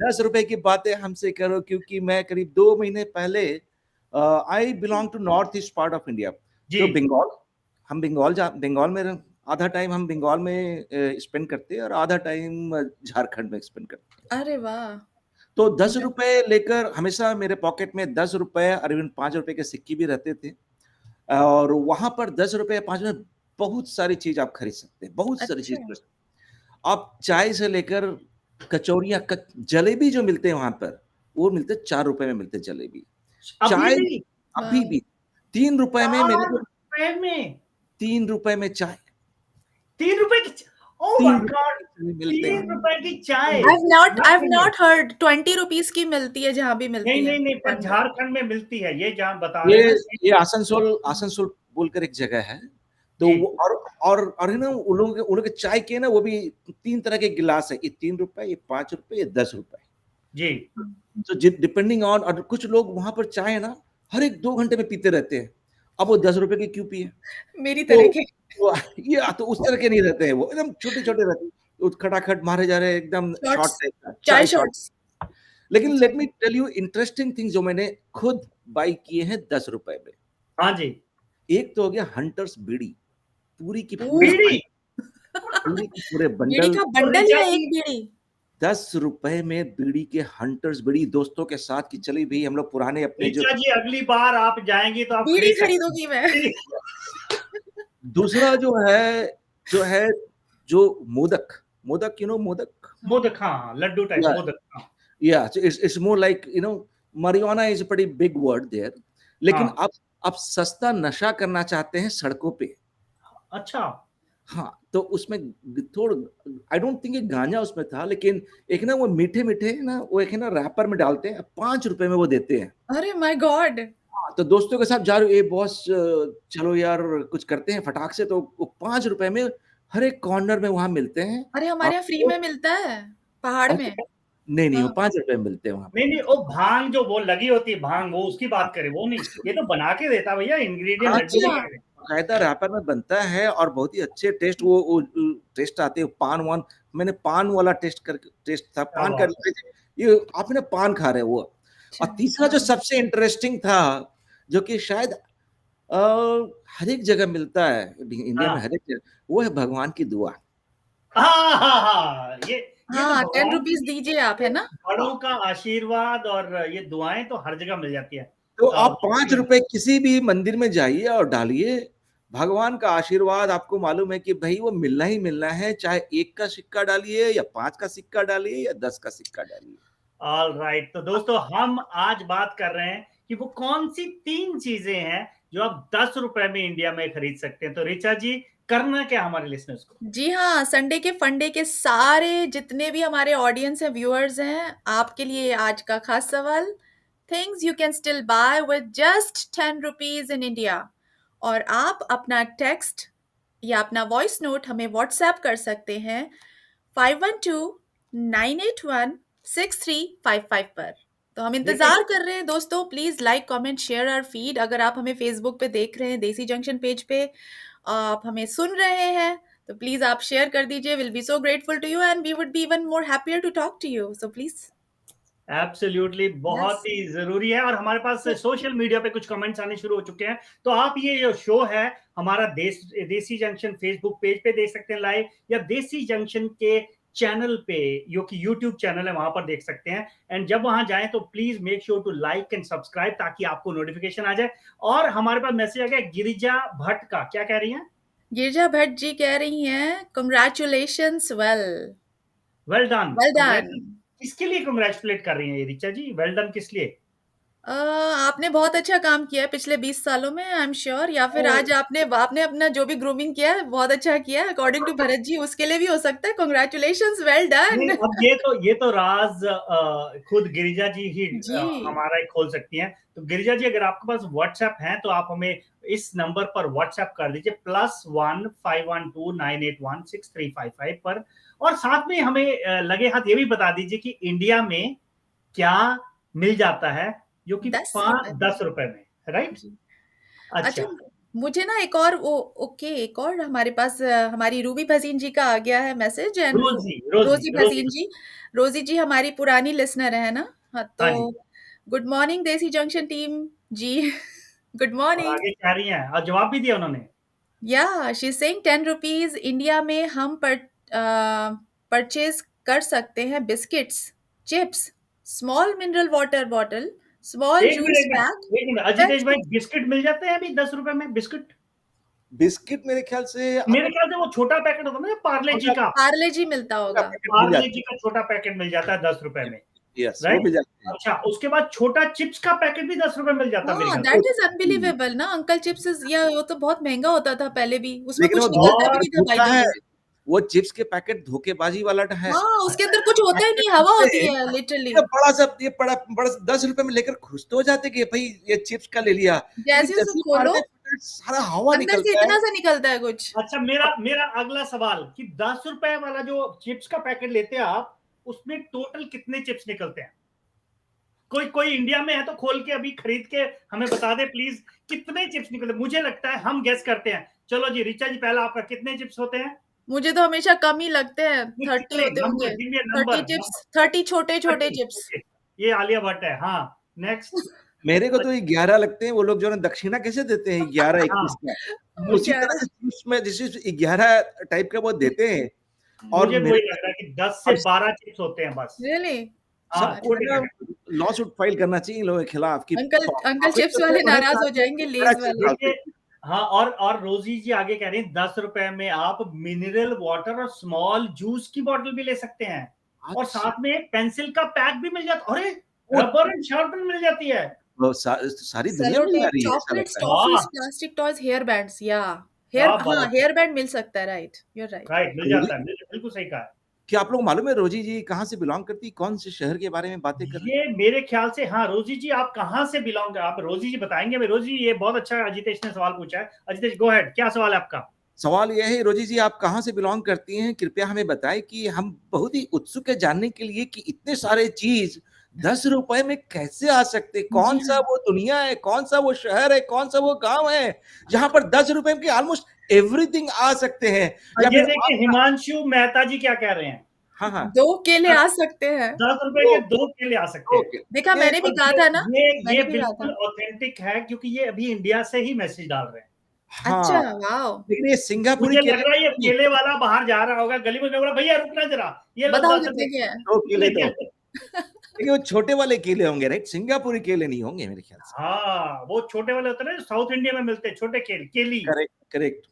10 रुपए की बातें हमसे करो, क्योंकि मैं करीब 2 महीने पहले, I belong to north east part of India, तो बंगाल, हम बंगाल में आधा टाइम हम बंगाल में स्पेंड करते हैं और आधा टाइम झारखंड में स्पेंड करते हैं। अरे वाह! तो 10 रुपए लेकर हमेशा मेरे पॉकेट में 10 रुपए और इवन 5 रुपए के सिक्के भी रहते थे। और वहां पर 10 रुपए 5 में बहुत सारी चीज आप खरीद सकते हैं, बहुत सारी चीज अच्छा। खरीद सकते हैं। आप चाय से लेकर कचौरियां, जलेबी जो मिलते हैं वहां पर, वो मिलते 4 रुपए में मिलते जलेबी। अभी चाय भी अभी वाह! भी 3 रुपए में मेरे 4 को, रुपए में 3 रुपए में चाय, 3 रुपए की ओह 3 माय रुपए गॉड, में मिलते 3 हैं। रुपए की चाय I've झारखंड में। not heard 20 रुपीस की मिलती है जहाँ भी नहीं मिलती है। नहीं नहीं, पर जानवर। झारखंड में मिलती है, ये जहाँ बता ये रहे हैं ना। ये आसनसोल आसनसोल बोलकर एक जगह है। तो जी। वो और है ना, उन लोगों के चाय के ना, वो भी 3 तरह के गिलास है, ये 3 रुपए, ये 5 रुपए, ये 10 रुपए। जी तो डिपेंडिंग ऑन, और कुछ लोग वहां पर चाय है ना हर एक 2 घंटे में पीते रहते हैं। अब वो 10 रुपए की क्यों पिए? मेरी तो तरह के। ये तो उस तरह के नहीं रहते हैं, वो एकदम छोटे छोटे रहते हैं, वो खटाखट मारे जा रहे हैं, एकदम शॉर्ट शॉर्ट्स, टाइप का चाय चाय शॉर्ट। शॉर्ट्स। लेकिन अच्छा। Let me tell you interesting thing जो मैंने खुद बाई किए हैं 10 रुपए में। हाँ जी। एक तो हो गया हंटर्स बीड़ी, पूरी की पूरी बीड़ी पूरी की पूरे बीड़ी बंडल, का और बंडल ऋचा या जी, एक बीड़ी? 10 रुपए में बीड़ी के हंटर्स बीड़ी, दोस्तों के साथ की चली भी, हम लोग पुराने अपने जो। ऋचा जी अगली बार आप जाएंगी तो आप बीड़ी खरीद सकते खरीदूंगी मैं। हैं। दूसरा जो है जो मोदक, मोदक मोदक, मोदक, हाँ लड्डू टाइप या मोदक, हाँ या it's more like marijuana is a pretty big word there. लेकिन हाँ। आप सस्ता नशा करना चाहते हैं सड़कों पे, अच्छा हाँ, तो उसमें थोड़ा, आई डोंट थिंक गांजा उसमें था, लेकिन एक ना वो मीठे मीठे ना, वो एक है ना रैपर में डालते हैं, 5 रुपए में वो देते हैं। अरे माय गॉड! हाँ, तो दोस्तों के साथ जा रहे हो, ए बॉस चलो यार कुछ करते हैं फटाक से, तो वो 5 रुपए में हर एक कॉर्नर में वहां मिलते हैं अरे हमारे यहाँ फ्री आपको। में मिलता है पहाड़ में। नहीं नहीं, वो हाँ। 5 रुपए में मिलते हैं वहां नहीं पर। नहीं, वो भांग जो वो लगी होती है भांग, वो उसकी बात करें, वो नहीं, ये तो बना के देता भैया, इंग्रेडिएंट लड्डू अच्छा। बना के देता। बाकायदा रैपर में बनता है और बहुत ही अच्छे टेस्ट, वो टेस्ट आते हैं, पान वान। मैंने पान वाला टेस्ट था, क्या पान बात कर, ये आप ना पान खा रहे हो वो। अच्छा। और तीसरा जो सबसे इंटरेस्टिंग था, जो कि शायद हर एक जगह मिलता है इंडिया में, हाँ हर एक जगह, वो है भगवान की दुआ। हाँ हाँ हाँ, ये तो हाँ, 10 भगवान रुपीस की दीजिए आप, है ना? बड़ों का आशीर्वाद, और ये दुआएं तो हर जगह मिल जाती है। तो आप 5 वाकई में। रुपए किसी भी मंदिर में जाइए और डालिए, भगवान का आशीर्वाद आपको मालूम है कि भाई वो मिलना ही मिलना है, चाहे 1 का सिक्का डालिए या 5 का सिक्का डालिए या 10 का सिक्का डालिए। ऑल राइट, तो दोस्तों हम आज बात कर रहे हैं कि वो कौन सी 3 चीजें हैं जो आप 10 रुपए में इंडिया में खरीद सकते हैं। तो ऋचा जी, करना क्या हमारे लिसनर्स को? जी हाँ, संडे के फंडे के सारे जितने भी हमारे ऑडियंस हैं, व्यूअर्स हैं, आपके लिए आज का खास सवाल, things you can still buy with just 10 rupees in India. और आप अपना टेक्स्ट या अपना वॉइस नोट हमें व्हाट्सएप कर सकते हैं 5129816355 पर। तो हम इंतजार कर रहे हैं दोस्तों, please like comment share our feed. अगर आप हमें फेसबुक पे देख रहे हैं, देसी जंक्शन पेज पे आप हमें सुन रहे हैं, तो प्लीज आप शेयर कर दीजिए। Will be so grateful to you and we would be even more happier to talk to you, so please. Absolutely, बहुत ही जरूरी है। और हमारे पास सोशल मीडिया पे कुछ कमेंट्स आने शुरू हो चुके हैं, तो आप ये जो शो है हमारा देसी जंक्शन फेसबुक पेज पे देख सकते हैं लाइव, या देसी जंक्शन के चैनल पे, जो कि यूट्यूब चैनल है, वहां पर देख सकते हैं। एंड जब वहां जाएं तो please make sure to like and subscribe, ताकि आपको नोटिफिकेशन आ जाए। और हमारे पास मैसेज आ गया गिरिजा भट्ट का, क्या कह रही हैं? गिरिजा भट्ट जी कह रही हैं, congratulations, well done. Well done. किसके लिए कंग्रेचुलेट कर रही हैं ये ऋचा जी? वेल डन किस लिए? आपने बहुत अच्छा काम किया है पिछले 20 सालों में, आई एम श्योर। या फिर आज आपने अपना जो भी ग्रूमिंग किया है बहुत अच्छा किया है, अकॉर्डिंग टू भरत जी, उसके लिए भी हो सकता है। कॉन्ग्रेचुलेशंस, वेल नहीं, डन। अब ये तो राज खुद गिरिजा जी ही जी। हमारा ही खोल सकती हैं। तो गिरिजा जी, अगर आपके पास व्हाट्सएप है तो आप हमें इस नंबर पर व्हाट्सएप कर दीजिए, +1 512 981 6355 पर। और साथ में हमें लगे हाथ ये भी बता दीजिए कि इंडिया में क्या मिल जाता है, जो कि 10 रुपए में। 10 रुपए में, राइट? जी। अच्छा अच्छा, मुझे ना एक और एक और हमारे पास हमारी रूबी भसीन जी का आ गया है मैसेज। एंड रोजी रोजी रोजी रोजी भसीन जी, रोजी जी हमारी पुरानी लिसनर है ना। हाँ, हाँ तो जी। गुड मॉर्निंग देसी जंक्शन टीम जी। गुड और मॉर्निंग। आगे कह रही हैं, और जवाब भी दिया उन्होंने। Yeah, she's saying 10 rupees India में हम परचेज कर सकते हैं biscuits, chips, small mineral water bottle, small एक जूस मिनट पैक, एक मिनट 10 अजितेश भाई, बिस्किट मिल जाते हैं अभी 10 रुपए में बिस्किट? बिस्किट मेरे ख्याल से मेरे ख्याल से वो छोटा पैकेट होता है ना पार्ले जी का, पार्ले जी मिलता होगा। पार्ले जी का छोटा पैकेट मिल जाता है 10 रुपए में, यस वो राइट? मिल जाते हैं। अच्छा, उसके बाद छोटा चिप्स का पैकेट भी 10 रुपए मिल जाता है मेरे हाँ, ख्याल दैट इज अनबिलीवेबल ना। अंकल चिप्स या वो तो बहुत महंगा होता था पहले भी, उसमें लेकिन कुछ वो निकलता भी और नहीं था धोखा बाय है, द वे। वो चिप्स के पैकेट धोखेबाजी वाला है। हाँ, उसके अंदर कुछ होता ही नहीं, हवा होती है लिटरली। ये बड़ा सा ये बड़ा बड़ा 10 रुपए में लेकर खुश तो हो जाते कि भाई ये चिप्स का ले लिया, जैसे लेकिन उसे ही खोलो, मारते सारा हवा अंदर से निकलता है। इतना सा निकलता है कुछ। अच्छा, मेरा मेरा अगला सवाल कि 10 रुपए वाला जो चिप्स का पैकेट लेते हैं आप, उसमें टोटल कितने चिप्स निकलते हैं? कोई कोई इंडिया में है तो खोल के अभी खरीद के हमें बता दे प्लीज, कितने चिप्स निकलते? मुझे लगता है हम गेस करते हैं। चलो जी, रिचा जी पहला आपका, कितने चिप्स होते हैं? मुझे तो हमेशा कम ही लगते हैं, 30 कितने होते होंगे। नंबर? गिव मी अ 30 नंबर। चिप्स, 30 छोटे-छोटे चिप्स। ये आलिया भट्ट है। हाँ, नेक्स्ट। मेरे को तो 11 लगते हैं। वो लोग जो है ना दक्षिणा कैसे देते हैं 11 21 का, उसी तरह 11 से चिप्स में जैसे 11 टाइप का वो देते हैं। और मुझे मेरे वही लग रहा है कि 10 से 12 चिप्स होते हैं बस। रियली? हाँ, सबको छोटे ना पैकेट। लॉ सूट फाइल करना चाहिए इन लोगों के खिलाफ कि अंकल चिप्स वाले नाराज हो जाएंगे, लेज वाले। देखिए, हाँ, और रोजी जी आगे कह रही हैं 10 रुपए में आप मिनरल वाटर और स्मॉल जूस की बोतल भी ले सकते हैं, और साथ में एक पेंसिल का पैक भी मिल जाता। अरे, रबर एंड शार्पनर मिल जाती है। सारी दुनिया सेलो मिल जा टेप, रही है ऐसा चॉकलेट्स, लगता है। टॉफीज, वाह, प्लास्टिक टॉयज, हेयर बैंड्स, या क्या बात है। हेयर बैंड मिल सकता है, right? You are right. Right, मिल जाता है, बिल्कुल सही कहा है। क्या आप लोग मालूम है रोजी जी कहाँ से बिलोंग करती, कौन से शहर के बारे में बातें कर रही ये मेरे ख्याल से, हाँ, रोजी जी आप कहाँ से बिलोंग, आप रोजी जी बताएंगे? मैं रोजी, ये बहुत अच्छा अजितेश ने सवाल पूछा है। अजितेश, गो अहेड, क्या सवाल है आपका? सवाल यह है रोजी जी आप कहाँ से बिलोंग करती हैं, कृपया हमें बताएं कि हम बहुत ही उत्सुक है जानने के लिए कि इतने सारे चीज 10 रुपए में कैसे आ सकते हैं। कौन सा वो दुनिया है, कौन सा वो शहर है, कौन सा वो गांव है जहां पर 10 रुपए के ऑलमोस्ट एवरीथिंग आ सकते हैं। या ये फिर देखिए हिमांशु मेहता जी क्या कह रहे हैं। हाँ हाँ 2 केले आ सकते हैं। 10 रुपए के 2 केले आ सकते हैं। ओके देखा, मैंने भी और कहा था ना, ये मैंने भी कहा बिल्कुल था। ऑथेंटिक है, क्योंकि ये अभी इंडिया से ही मैसेज डाल रहे हैं। अच्छा, हाँ वाओ! लेकिन ये सिंगापुरी मुझे लग केले रहा है ये केले वाला बाहर जा रहा होगा गली में, बोला भैया रुकना जरा, ये लो बताओ 10 कितने रुपए के हैं? 2 केले लेके तो लो। लेकिन वो छोटे वाले केले होंगे राइट, सिंगापुरी केले नहीं होंगे मेरे ख्याल से। हाँ, वो छोटे वाले होते हैं ना, साउथ इंडिया में मिलते हैं छोटे केले, केली। Correct correct.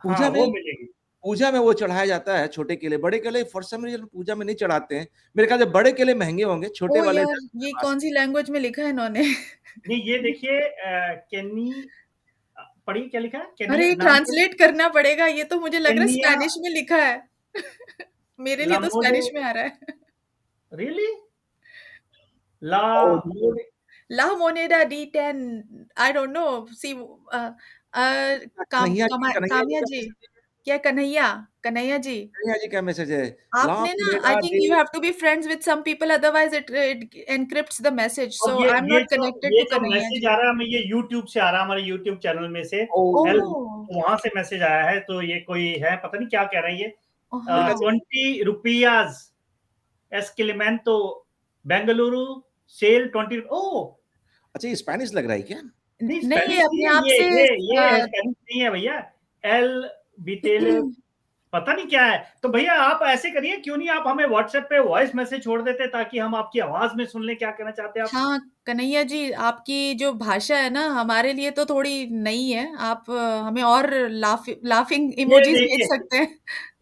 हाँ, पूजा वो में मिलेगी। पूजा में वो चढ़ाया जाता है छोटे केले, बड़े केले फॉर सम रीजन पूजा में नहीं चढ़ाते हैं। मेरे ख्याल से बड़े केले महंगे होंगे, छोटे ओह वाले यार, ये कौन सी लैंग्वेज में लिखा है इन्होंने? नहीं, ये देखिए केनी, पढ़िए क्या लिखा है? केनी अरे, नाम क्या? ट्रांसलेट करना पड़ेगा, ये तो मुझे लग रहा है केनिया स्पेनिश में लिखा है। मेरे लिए तो लामोडे, स्पेनिश में आ रहा है। रियली? ला और La Moneda D10, I don't know. See Kanhaiya ji Kamya का जी, मैसेज है। क्या कन्हैया जी? कन्हैया जी का मैसेज है। ला आपने ना, I Moneda think day. You have to be friends with some people, otherwise it encrypts the message, अब so I am not connected ये to जो कन्हैया मैसेज जी। आ रहा है हमें, ये यूट्यूब से आ रहा है, हमारे यूट्यूब चैनल में से ओह हेल्प, ओह! वहां से मैसेज आया है। तो ये कोई है, पता नहीं क्या कह रहे हैं ये। हाँ। 20 रुपयाज एस्किलिमेंटो बेंगलुरु सेल 20। ओह, अच्छा ये स्पेनिश लग रहा है क्या? नहीं नहीं, स्पेनिश ये नहीं अपने है, आप से ये स्पेनिश नहीं है भैया। एल बिटेल, पता नहीं क्या है। तो भैया आप ऐसे करिए, क्यों नहीं आप हमें व्हाट्सएप पे वॉइस मैसेज छोड़ देते, ताकि हम आपकी आवाज में सुन लें क्या कहना चाहते हैं आप। हाँ, कन्हैया जी, आपकी जो भाषा है ना, हमारे लिए तो थोड़ी नई है। आप हमें और लाफिंग ये इमोजीज भेज देखिए सकते हैं।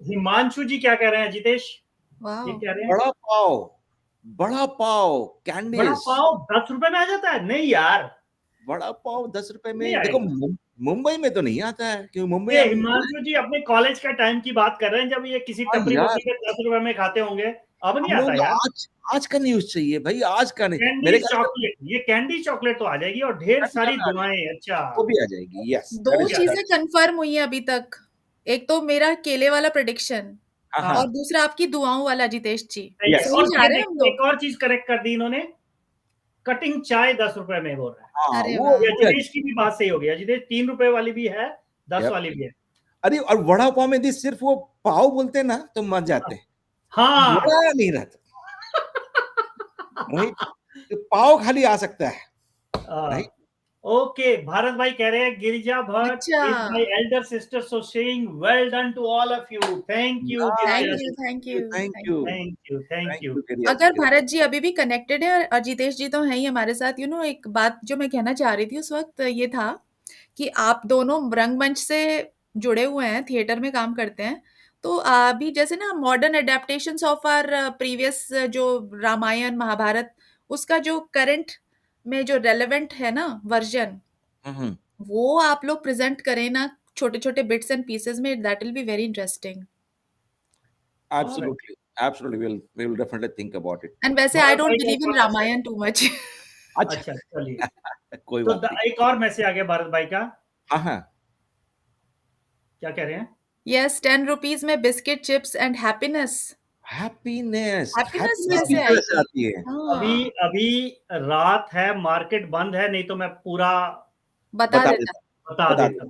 हिमांशु जी क्या कह रहे हैं, जितेश ये वाओ! कह रहे हैं बड़ा पाव, बड़ा पाव बड़ा कैंडीज। पाव 10 रुपए में आ जाता है? नहीं यार, बड़ा पाव 10 रुपए नहीं में देखो आएगा। मुंबई में तो नहीं आता है क्योंकि मुंबई ये हम हिमांशु जी अपने कॉलेज का टाइम की बात कर रहे हैं, जब ये किसी हाँ टपरी यार, वपरी पे 10 रुपए में खाते होंगे। अब नहीं हम आता लोग यार। आज आज का न्यूज चाहिए भाई, आज का नहीं। कैंडी मेरे ख्याल से चॉकलेट, ये कैंडी चॉकलेट तो आ जाएगी, और ढेर सारी दुआएं। अच्छा, वो भी आ जाएगी। यस 2 क्या चीजें कंफर्म हुई हैं अभी तक। एक तो मेरा केले वाला प्रेडिक्शन, हाँ हाँ, और दूसरा आपकी दुआओं वाला, जितेश जी। सही है। यस और सही जा ये रहे हैं हम देखिए, लोग। एक और चीज करेक्ट कर दी इन्होंने, कटिंग चाय 10 रुपए में बोल रहा है। हाँ अरे वो वाह! ये जितेश की भी बात सही हो गई। जितेश 3 रुपए वाली भी है, 10 Yep. वाली भी है। अरे और वड़ा पाव में भी सिर्फ वो पाव बोलते हैं ना तो मर जाते हैं, हाँ, बड़ा नहीं रहता राइट। तो पाव खाली आ सकता है हाँ, राइट। ओके, भारत भाई कह रहे हैं गिरिजा भट्ट अच्छा। Is my elder sister, so saying well done to all of you. Thank you Yeah, Girija thank ji, you, thank you, thank thank you. You. Thank you, thank Thank you. you, Giriya अगर ji. Bharat ji अभी भी connected है और जितेश जी तो हैं ही हमारे साथ, एक बात जो मैं कहना चाह रही थी उस वक्त ये था कि आप दोनों रंगमंच से जुड़े हुए हैं, थिएटर में काम करते हैं, तो अभी जैसे ना modern adaptations of our previous जो रामायण महाभारत, उसका जो करंट में जो रेलेवेंट है ना वर्जन, Mhm. वो आप लोग प्रेजेंट करें ना छोटे छोटे बिट्स एंड पीसेस में, that will be very interesting. Absolutely. Absolutely. We will definitely think about it. And वैसे आई भारत डोंट भाई का बिलीव एक इन और मैसेज, रामायण टू मच। अच्छा, अच्छा चलिए, कोई तो बात नहीं. एक और मैसेज आ गया भारत भाई का, हाँ, हाँ. क्या कह रहे हैं? यस, 10 रुपीज में biscuit chips and happiness. Happiness happiness happiness कैसे किस तरह से आएगी? आती है? अभी हाँ, अभी रात है, मार्केट बंद है, नहीं तो मैं पूरा बता बता देता। देता बता बता देता। देता.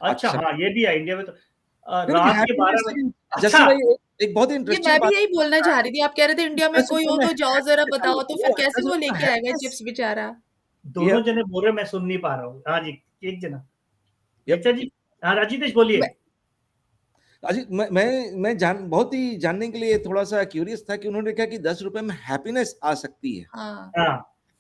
अच्छा अच्छा. हाँ, ये भी है इंडिया में तो नहीं, रात के हैप्पीनेस 12 बजे। से अच्छा, जैसे भाई एक बहुत ही ये इंटरेस्टिंग मैं भी बात यही बोलना चाह रही थी, आप कह रहे थे इंडिया में 10 कोई रुपए हो में तो जाओ जरा बताओ, तो फिर वो कैसे 10 वो रुपए में लेके आएगा हैप्पीनेस. चिप्स बेचारा? ये दोनों जने बोल रहे, मैं सुन नहीं पा रहा हूँ। हाँ जी, एक जना यप. ऋचा जी, हाँ राजितेश बोलिए। मैं- अजी मैं बहुत ही जानने के लिए थोड़ा सा क्यूरियस था कि उन्होंने कहा कि 10 रुपए में हैप्पीनेस आ सकती है. हाँ, हाँ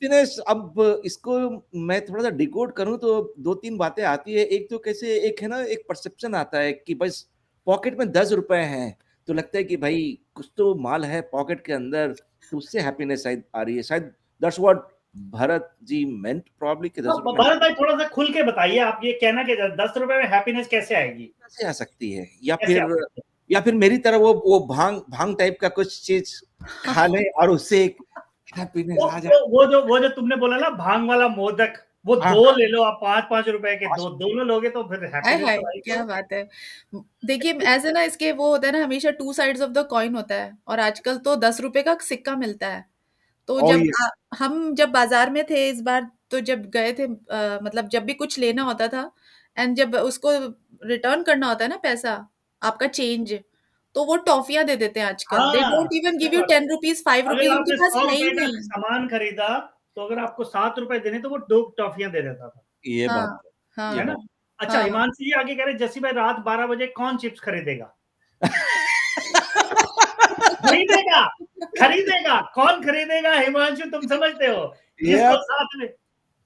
हैप्पीनेस, अब इसको मैं थोड़ा सा डिकोड करूं तो दो तीन बातें आती है. एक तो कैसे, एक है ना, एक परसेप्शन आता है कि बस पॉकेट में 10 रुपए हैं तो लगता है कि भाई कुछ तो माल है पॉकेट के अंदर, तो उससे हैप्पीनेस शायद आ रही है. शायद that's what Bharat ji meant probably कि 10 तो रुपए में भरत भाई थोड़ा सा खुल के बताइए, आप ये कहना कि 10 रुपए में हैप्पीनेस कैसे आएगी? कैसे आ सकती है, या कैसे फिर आ सकती है? मेरी तरह वो भांग भांग टाइप का कुछ चीज खा ले और उससे एक हैप्पीनेस आ जाए. वो जो तुमने बोला ना भांग वाला मोदक, वो हाँ, 2 ले लो आप, 5-5 रुपए के, हाँ. दो दोनों लोगे तो फिर हाय हैप्पीनेस हाय, तो आएगी। क्या बात है। देखिए ऐसे ना इसके वो होता है ना, हमेशा two sides of the coin होता है, और आजकल तो 10 रुपए का सिक्का मिलता है। तो ओ जब यस. हम जब बाजार में थे इस बार, तो जब गए थे मतलब जब भी कुछ लेना होता था, एंड जब उसको रिटर्न करना होता है ना पैसा, आपका चेंज, तो वो टॉफियां दे देते हैं आजकल। दे हाँ, डोंट इवन गिव यू देखो, 10 रुपीज, 5 रुपीज, अगर उनके आपने पास 100 है ही रुपए का नहीं। सामान खरीदा, तो अगर आपको 7 रुपए देने तो वो 2 टॉफियां दे देता था, ये हाँ, बात ये है हाँ, ना? बात अच्छा, हाँ। हिमांशु जी आगे कह रहे जस्सी भाई रात 12 बजे कौन चिप्स खरीदेगा? खरीदेगा, खरीदेगा, कौन खरीदेगा हिमांशु, तुम समझते हो? जिसको ये साथ में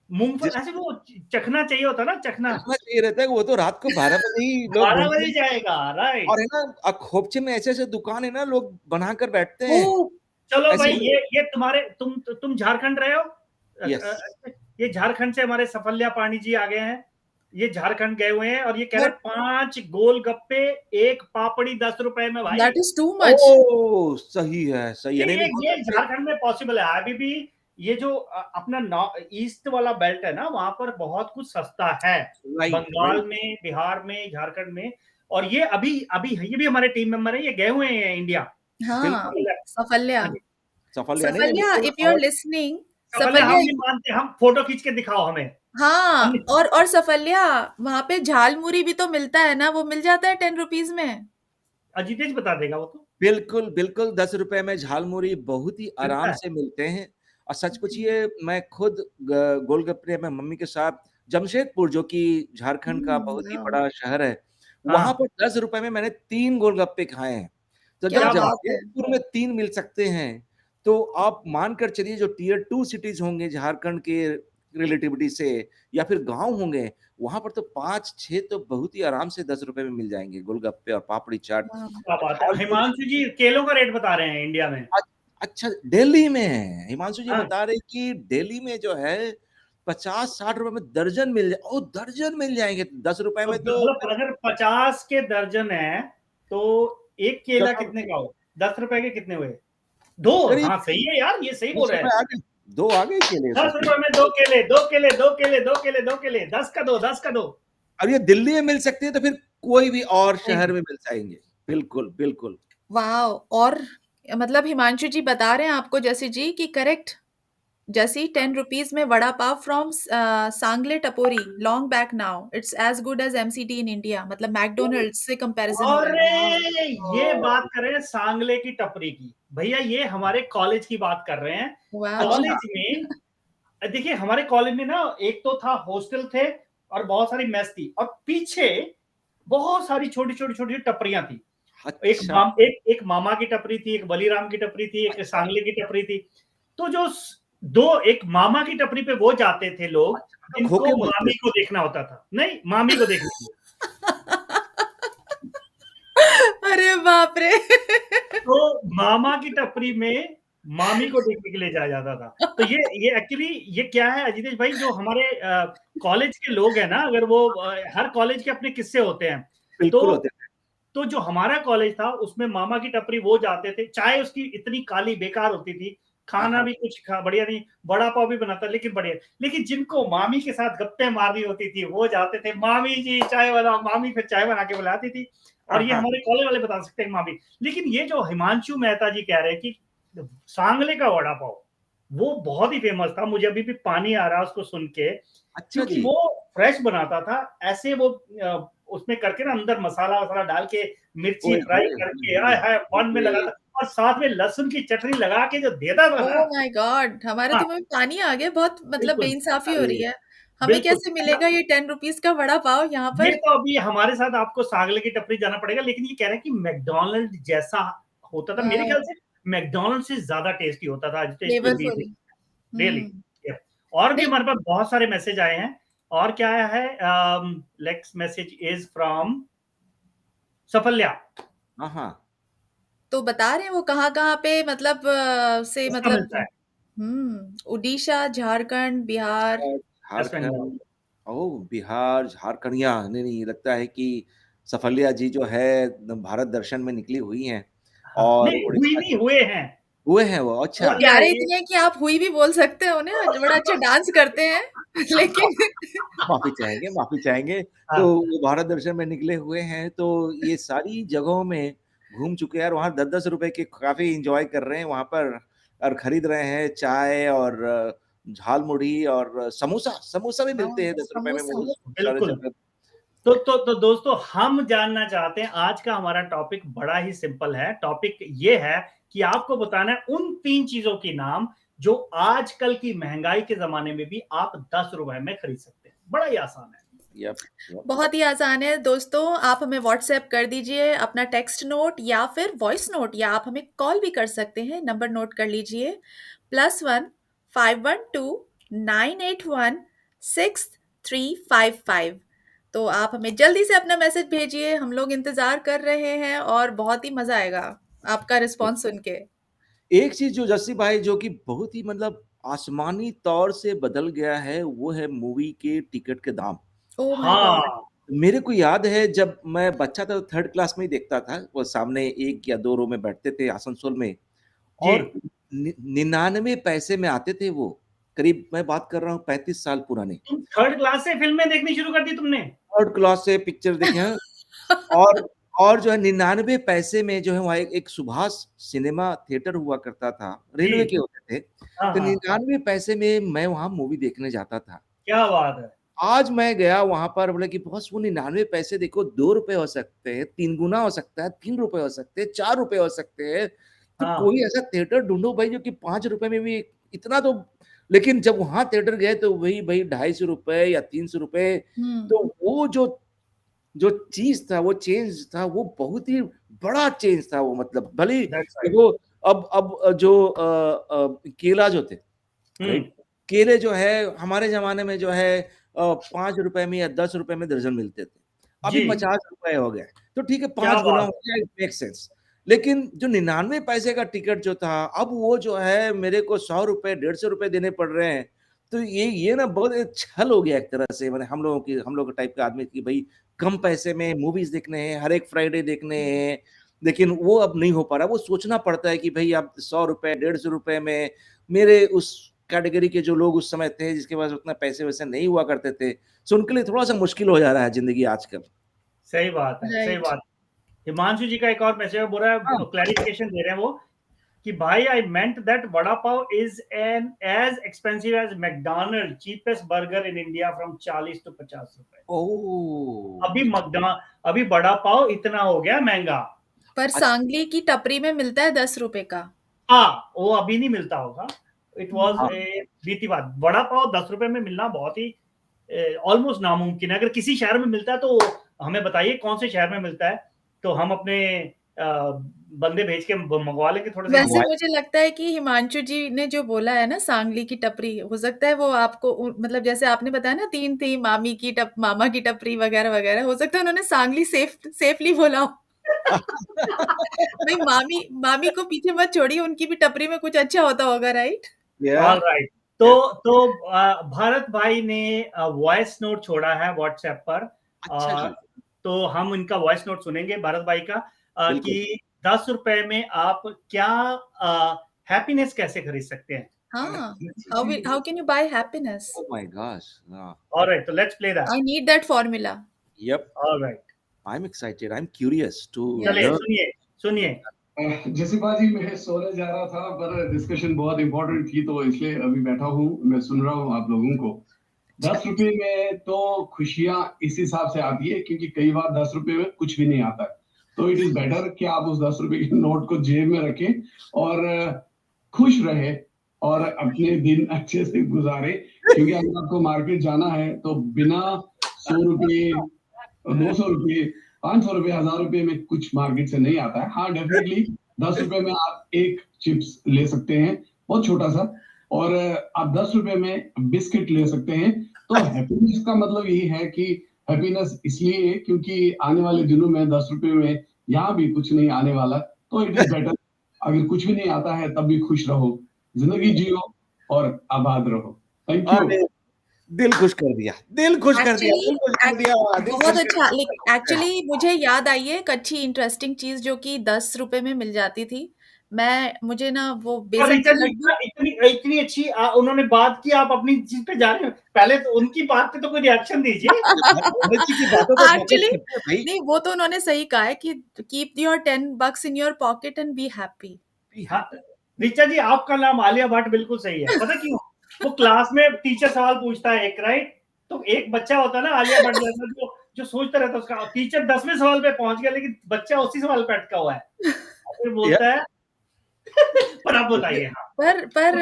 मूँगफली, जिस ऐसे वो चखना चाहिए होता ना, चखना, देखना चाहिए रहता है कि वो तो रात को 12 बजे ही लोग 12 घूमते बजे हैं. जाएगा, और राइट। है ना, खोपचे में ऐसे ऐसे दुकान है ना, लोग बनाकर बैठते वो हैं चलो ऐसे भाई, ही. ये तुम्हारे तुम झारखंड रहे हो? यस. ये झारखंड से हमारे सफल्या पानी जी आ गए हैं, ये झारखंड गए हुए हैं और ये कह रहे बट 5 गोलगप्पे, 1 पापड़ी 10 रुपए में भाई। That is too much. ओ सही है, सही है. नहीं नहीं, बहुत ये अच्छे. झारखंड में पॉसिबल है अभी भी। ये जो अपना ईस्ट वाला बेल्ट है ना, वहां पर बहुत कुछ सस्ता है, राइट बंगाल राइट. में, बिहार में, झारखंड में। और ये अभी अभी ये भी हमारे टीम मेंबर है, ये गए हुए हैं इंडिया। हाँ, बिल्कुल. सफल्या। हाँ जी, सफल या नहीं नहीं, सफल्या, बिल्कुल. इफ यू आर और लिसनिंग, सफल है, सफल्या, हम नहीं मानते, हम फोटो खींच के दिखाओ हमें। हम हाँ, नहीं- और सफल्या, वहां पे झालमुरी भी तो मिलता है ना, वो मिल जाता है 10 रुपीज में। अजीतेश बता देगा वो तो, बिल्कुल बिल्कुल, 10 रुपए में झालमुरी बहुत ही मिलता आराम है। से मिलते हैं. और सच पूछिए, मैं खुद गोलगप्पे में मम्मी के साथ जमशेदपुर, जो कि झारखंड का बहुत ही वाह, बड़ा शहर है, वहां हाँ, पर 10 रुपए में मैंने 3 गोलगप्पे खाए हैं. तो जब क्या क्या बात बात है। जमशेदपुर में 3 मिल सकते हैं, तो आप मानकर चलिए जो टियर 2 सिटीज होंगे झारखंड के रिलेटिविटी से, या फिर गांव होंगे, वहां पर तो 5-6 तो बहुत ही आराम से 10 रुपए में मिल जाएंगे, गोलगप्पे और पापड़ी चाट. वाह, क्या बात है। झालमुरी. हिमांशु जी केलों का रेट बता रहे हैं इंडिया में। अच्छा, दिल्ली में है. हिमांशु जी हाँ, बता रहे कि दिल्ली में जो है 50-60 रुपए में दर्जन मिल जाए. ओ, दर्जन मिल जाएंगे 10 रुपए तो में तो मतलब अगर 50 के दर्जन है, तो एक केला दस कितने का हो? 10 रुपए के कितने हुए? 2। करीब हाँ सही है यार, ये सही बोल 10 रहे रुपए हैं। आ गए. 2 आ गए केले 10 तो. रुपए में 2 केले, 2 केले, 2 केले, 2 केले, 2 केले, 10 का दो, 10 का दो। अब ये दिल्ली में मिल सकती है तो फिर कोई भी और नहीं, शहर में मिल जाएंगे. बिल्कुल बिल्कुल. वाह। और मतलब हिमांशु जी बता रहे हैं आपको जैसी जी कि करेक्ट, जैसी 10 रुपीज में vada pav from Sangle tapori, long back now it's as good as MCT in India, मतलब मैकडोनल्ड्स से कंपैरिजन हो रहा है। अरे ये बात कर रहे हैं सांगले की टपरी की, भैया ये हमारे कॉलेज की बात कर रहे हैं। वाह। अच्छा. कॉलेज में देखिए हमारे कॉलेज में ना एक तो था हॉस्टल थे और बहुत सारी मेस थी और पीछे बहुत सारी छोटी-छोटी टपरियाँ थी। अच्छा। एक मामा की टपरी थी, एक बलीराम की टपरी थी, एक सांगली की टपरी थी। तो जो दो एक मामा की टपरी पे वो जाते थे लोग मतलब जिनको खोके बोलते मामी को थे। देखना होता था। नहीं, मामी को देखने के लिए। अरे बाप रे! तो मामा की टपरी में मामी को देखने के लिए जाया जाता था। तो ये एक्चुअली ये क्या है अजितेश भाई जो हमारे कॉलेज के लोग हैं ना अगर वो हर कॉलेज के अपने किस्से होते हैं। बिल्कुल तो होते थे। तो जो हमारा कॉलेज था उसमें मामा की टपरी वो जाते थे, चाय उसकी इतनी काली बेकार होती थी, हाँ, खाना हाँ। भी कुछ बढ़िया नहीं, बड़ा पाव भी बनाता लेकिन बढ़िया। लेकिन जिनको मामी के साथ गप्पे मारनी होती थी वो जाते थे, मामी जी चाय बनाओ, मामी फिर चाय बना के बुलाती थी और हाँ, ये हाँ। हमारे कॉलेज वाले बता सकते हैं मामी। लेकिन ये जो हिमांशु मेहता जी कह रहे हैं कि सांगले का वड़ा पाव, वो बहुत ही फेमस था, मुझे अभी भी पानी आ रहा है उसको सुन के, अच्छा क्योंकि जी। वो फ्रेश बनाता था, ऐसे वो उसमें करके ना अंदर मसाला-वसाला डाल के मिर्ची ओए फ्राई होए! करके आय हाय! बन में लगाता और साथ में लहसुन की चटनी लगा के जो देता था ओह ना। My God! हमारे तो हाँ, मुँह में पानी आ गया, बहुत मतलब बिल्कुल। बेइंसाफ़ी हो रही अरे! है। हमें बिल्कुल। कैसे मिलेगा ये ₹10 का वड़ा पाव यहाँ ये पर? तो अभी हमारे साथ आपको सांगले की टपरी जाना पड़ेगा, लेकिन ये कह रहे हैं कि मैकडॉनल्ड जैसा होता था। मेरे ख्याल वाओ! से मैकडॉनल्ड से ज़्यादा टेस्टी होता था जितेश जो भी फ्लेवरफुल। रियली। हुँ। या और भी नहीं, हमारे पास बहुत सारे मैसेज आए हैं और क्या आया है नेक्स्ट मैसेज इज़ फ्रॉम सफल्या। हाँ, हाँ। तो बता रहे हैं वो कहाँ-कहाँ पे मतलब से सस्ता मतलब मिलता है उड़ीसा, झारखंड, बिहार। वेस्ट बंगाल। झारखंड। ओह! बिहार, झारखंडिया नहीं, नहीं लगता है कि सफल्या जी जो है भारत दर्शन में निकली हुई हैं हाँ, और नहीं हुई उड़ीसा नहीं हुए हैं। हुए हैं वो, वो अच्छा। प्यारे इतने हैं कि आप हुई भी बोल सकते हो ना, बड़ा अच्छा डांस करते हैं। लेकिन माफ़ी चाहेंगे, माफ़ी चाहेंगे। तो हाँ, वो भारत दर्शन में निकले हुए हैं, तो ये सारी जगहों में घूम चुके हैं और वहाँ ₹10-10 के काफ़ी एन्जॉय कर रहे हैं वहाँ पर और खरीद रहे हैं चाय और झालमुड़ी और समोसा, समोसा भी हाँ, मिलते हैं ₹10 में समोसा। वो सारे बिल्कुल। जगह। तो दोस्तों हम जानना चाहते हैं आज का हमारा टॉपिक बड़ा ही सिंपल है। टॉपिक ये है कि आपको बताना है उन 3 चीज़ों के नाम जो आजकल की महँगाई के ज़माने में भी आप ₹10 में खरीद सकते हैं। बड़ा ही आसान है। Yup, yup. बहुत ही आसान है दोस्तों, आप हमें व्हाट्सएप कर दीजिए अपना टेक्स्ट नोट या फिर वॉइस नोट या आप हमें कॉल भी कर सकते हैं। नंबर नोट कर लीजिए +1 512 981 6355। तो आप हमें जल्दी से अपना मैसेज भेजिए, हम लोग इंतज़ार कर रहे हैं और बहुत ही मज़ा आएगा आपका रिस्पॉन्स सुन के। एक चीज़ जो जस्सी भाई जो कि बहुत ही मतलब आसमानी तौर से बदल गया है, वो है मूवी के टिकट के दाम। Oh my God! हाँ, मेरे को याद है जब मैं बच्चा था तो 3rd क्लास में ही देखता था, वो सामने 1 या 2 रो में बैठते थे आसनसोल में जी। और नि 99 पैसे में आते थे वो, करीब मैं बात कर रहा हूँ 35 साल पुराने। तुम 3rd क्लास से फ़िल्में देखनी शुरू कर दी तुमने? 3rd क्लास से पिक्चर देखे हैं और और जो है 99 पैसे में जो है वहाँ एक एक सुभाष सिनेमा थिएटर हुआ करता था, रेलवे जी। के होते थे, हाँ, तो हाँ। 99 पैसे में मैं वहाँ मूवी देखने जाता था। क्या बात है! आज मैं गया वहाँ पर बोले कि बॉस वो 99 पैसे देखो ₹2 हो सकते हैं, 3 गुना हो सकता है, ₹3 हो सकते हैं, ₹4 हो सकते हैं। तो हाँ, कोई ऐसा थिएटर ढूँढो भाई जो कि ₹5 में भी इतना तो लेकिन जब वहाँ थिएटर गए तो वही भई ₹250 या ₹300 हुँ, तो वो जो जो चीज़ था, वो चेंज था, वो बहुत ही बड़ा चेंज था वो मतलब भले ही दैट्स राइट। देखो अब जो केला जो थे हुँ, राइट? केले जो है हमारे ज़माने में जो है ₹5 में या ₹10 में दर्जन मिलते थे। अभी जी, ₹50 हो गए। तो ठीक है क्या 5 गुना बात हो है! गया इट मेक्स सेंस। लेकिन जो 99 पैसे का टिकट जो था, अब वो जो है मेरे को ₹100 ₹150 देने पड़ रहे हैं। तो ये ना बहुत एक छल हो गया एक तरह से माने हम लोग के टाइप के आदमी की भई कम पैसे में मूवीज़ देखने हैं, हर एक फ्राइडे देखने हैं। लेकिन वो अब नहीं हो पा रहा। वो सोचना पड़ता है कि भई अब ₹100 ₹150 में मेरे उस कैटेगरी के जो लोग उस समय थे, जिसके पास उतना पैसे-वैसे नहीं हुआ करते थे, सो उनके लिए थोड़ा-सा मुश्किल हो जा रहा है ज़िंदगी आजकल। सही बात है, सही राइट। बात। हिमांशु जी का एक और मैसेज है, बोल रहा है हाँ, क्लैरिफिकेशन दे रहे हैं वो कि भाई I meant that vada pav is an as expensive as McDonald cheapest burger in India from 40 to ₹50। Oh! अभी अभी वड़ा पाव इतना हो गया महँगा। पर अच्छा, सांगली की टपरी में मिलता है ₹10 का। हाँ, वो अभी नहीं मिलता होगा। इट वाज हाँ। ए बीती बात। वड़ा पाव 10 रुपए में मिलना बहुत ही ऑलमोस्ट नामुमकिन है। अगर किसी शहर में मिलता है तो हमें बताइए कौन से शहर में मिलता है, तो हम अपने बंदे भेज के मंगवा लेंगे थोड़े से। वैसे मुझे लगता है कि हिमांशु जी ने जो बोला है ना सांगली की टपरी, हो सकता है वो आपको मतलब जैसे आपने बताया ना 3 थी, मामी की मामा की टपरी वगैरह वगैरह, हो सकता है उन्होंने सांगली सेफली बोला हो। भाई मामी को पीछे मत छोड़िए, उनकी भी टपरी में कुछ अच्छा होता होगा, राइट? All right. तो भारत भाई ने वॉइस नोट छोड़ा है व्हाट्सएप पर। अच्छा जी। तो हम इनका वॉइस नोट सुनेंगे भारत भाई का बिल्कुल। कि 10 रुपए में आप क्या हैप्पीनेस कैसे खरीद सकते हैं। हाँ, how can you buy happiness? Oh my gosh. Yeah. Alright, तो let's play that. I need that formula. Yep. Alright, I'm excited. I'm curious to Yeah. चलिए learn. सुनिए। जसीबा जी, मैं सोने जा रहा था पर डिस्कशन बहुत इंपॉर्टेंट थी तो इसलिए अभी बैठा हूँ, मैं सुन रहा हूँ आप लोगों को। 10 रुपए में तो खुशियां इस हिसाब से आती है क्योंकि कई बार 10 रुपए में कुछ भी नहीं आता है, तो इट इज बेटर कि आप उस 10 रुपए के नोट को जेब में रखें और खुश रहे और अपने दिन अच्छे से गुजारे। क्योंकि अगर आपको मार्केट जाना है तो बिना 100 रुपये, 200 रुपये, 500 रुपये, 1000 रुपये में कुछ मार्केट से नहीं आता है। हाँ, डेफिनेटली 10 रुपए में आप एक चिप्स ले सकते हैं, बहुत छोटा सा, और आप 10 रुपए में बिस्किट ले सकते हैं। तो हैप्पीनेस का मतलब यही है कि हैप्पीनेस इसलिए क्योंकि आने वाले दिनों में 10 रुपए में यहाँ भी कुछ नहीं आने वाला, तो इट इज बेटर अगर कुछ भी नहीं आता है तब भी खुश रहो, जिंदगी जियो और आबाद रहो। Thank you. अरे, दिल खुश कर दिया, दिल खुश कर दिया, दिल खुश कर दिया, दिल बहुत खुश अच्छा। कर दिया। एक्चुअली मुझे याद आई है एक अच्छी इंटरेस्टिंग चीज जो कि 10 रुपए में मिल जाती थी। मुझे ना वो और बेसन का रिचर्ड जी, लड्डू, इतनी अच्छी उन्होंने बात की, आप अपनी चीज पे जा रहे हो। पहले तो उनकी बात पे तो कोई रिएक्शन दीजिए। जी की बातों पे फोकस एक्चुअली करते हैं भाई। नहीं, वो तो उन्होंने सही कहा है कि keep your 10 bucks in your pocket and be happy. हाँ, ऋचा जी आपका नाम आलिया भट्ट बिल्कुल सही है। पता क्यों? वो क्लास में टीचर सवाल पूछता है एक, राइट, तो एक बच्चा होता है ना आलिया भट्ट जैसा जो सोचता रहता है, उसका टीचर 10वें सवाल पे पहुंच गया लेकिन बच्चा उसी सवाल पे अटका हुआ है, फिर बोलता है। पर आप बताइए। हाँ, पर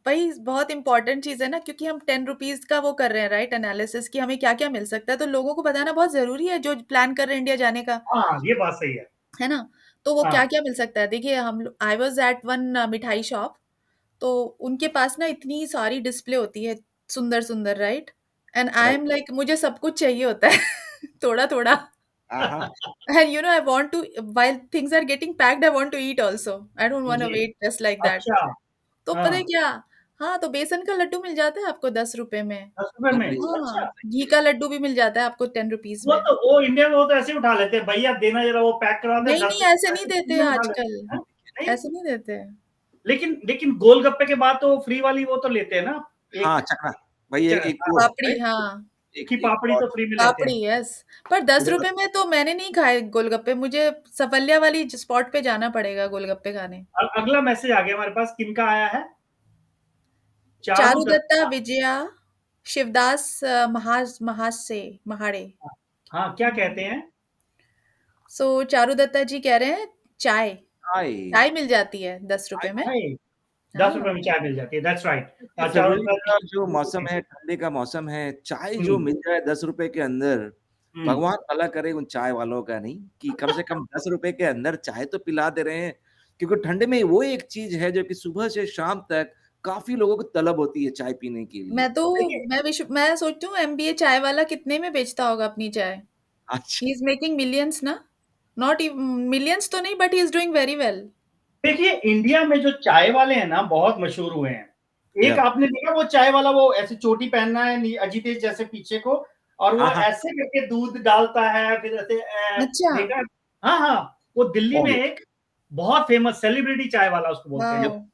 भाई बहुत इंपॉर्टेंट चीज है ना, क्योंकि हम 10 रुपीज का वो कर रहे हैं, राइट, एनालिसिस कि हमें क्या क्या मिल सकता है, तो लोगों को बताना बहुत जरूरी है जो प्लान कर रहे हैं इंडिया जाने का, हाँ, ये बात सही है ना। तो वो हाँ। क्या क्या मिल सकता है, देखिए आई वॉज एट वन मिठाई शॉप, तो उनके पास ना इतनी सारी डिस्प्ले होती है सुंदर सुंदर, right, and I am like मुझे सब कुछ चाहिए होता है थोड़ा थोड़ा, and you know I want to, while things are getting packed, I want to eat also, I don't want to ji, wait just like that. अच्छा, तो हाँ, पता है क्या, हाँ, तो बेसन का लड्डू मिल जाता है आपको 10 रुपए में। 10 रुपए में। हाँ, अच्छा, घी का लड्डू भी मिल जाता है आपको 10 रुपीज वो में। तो वो इंडिया में वो तो ऐसे ही उठा लेते हैं, भैया देना जरा, वो पैक करा दे। नहीं 10 नहीं, ऐसे नहीं देते रुपए में उठा आजकल, लेते हैं। नहीं, ऐसे नहीं देते। लेकिन गोलगप्पे के बाद तो फ्री वाली वो तो लेते हैं ना, एक हाँ, चकना भाई, एक पापड़ी, हाँ, की पापड़ी तो फ्री में लेते पापड़ी, हैं। यस। पर 10 रुपए में तो मैंने नहीं खाए गोलगप्पे, मुझे सफल्या वाली स्पॉट पे जाना पड़ेगा गोलगप्पे खाने। अगला मैसेज आ गया हमारे पास, किनका आया है? चारुदत्ता विजया शिवदास महाड़े। हाँ, क्या कहते हैं? सो चारुदत्ता जी कह रहे हैं चाय चाय मिल जाती है 10 रुपए में। 10 रुपए में चाय मिल जाती है, दैट्स राइट। फरवरी का जो मौसम है, ठंडे का मौसम है, चाय जो मिल जाए 10 रुपए के अंदर, भगवान भला करे उन चाय वालों का, नहीं कि कम से कम 10 रुपए के अंदर चाय तो पिला दे रहे हैं, क्योंकि ठंडे में वो एक चीज है जो कि सुबह से शाम तक काफी लोगों को तलब होती है चाय पीने के लिए। मैं सोचती हूँ MBA चाय वाला कितने में बेचता होगा अपनी चाय। अच्छा, ही इज मेकिंग मिलियंस ना, नॉट मिलियंस तो नहीं, but he is doing very well. देखिए इंडिया में जो चाय वाले हैं ना बहुत मशहूर हुए हैं। एक आपने देखा वो चाय वाला, वो ऐसे चोटी पहनना है अजितेश जैसे पीछे को, और वो ऐसे करके दूध डालता है, फिर ऐसे अच्छा, देखा? हाँ हाँ, वो दिल्ली में एक बहुत फेमस सेलिब्रिटी चाय वाला उसको बोलते हैं,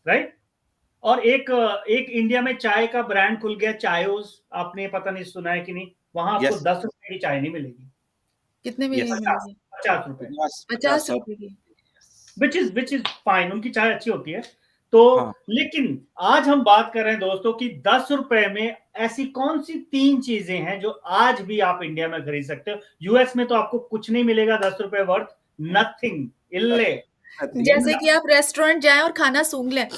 राइट। और एक इंडिया में चाय का ब्रांड खुल गया चायोस, आपने पता नहीं सुना है कि नहीं, वहां आपको 10 रुपए की चाय नहीं मिलेगी। कितने में मिलेगी? 50 रुपए, 50 रुपए की, विच इज फाइन, उनकी चाय अच्छी होती है। तो लेकिन आज हम बात कर रहे हैं दोस्तों कि 10 रुपए में ऐसी कौन सी 3 चीजें हैं जो आज भी आप इंडिया में खरीद सकते हो। यूएस में तो आपको कुछ नहीं मिलेगा 10 रुपए वर्थ, नथिंग, इल्ले। जैसे कि आप रेस्टोरेंट जाएं और खाना सूंघ लें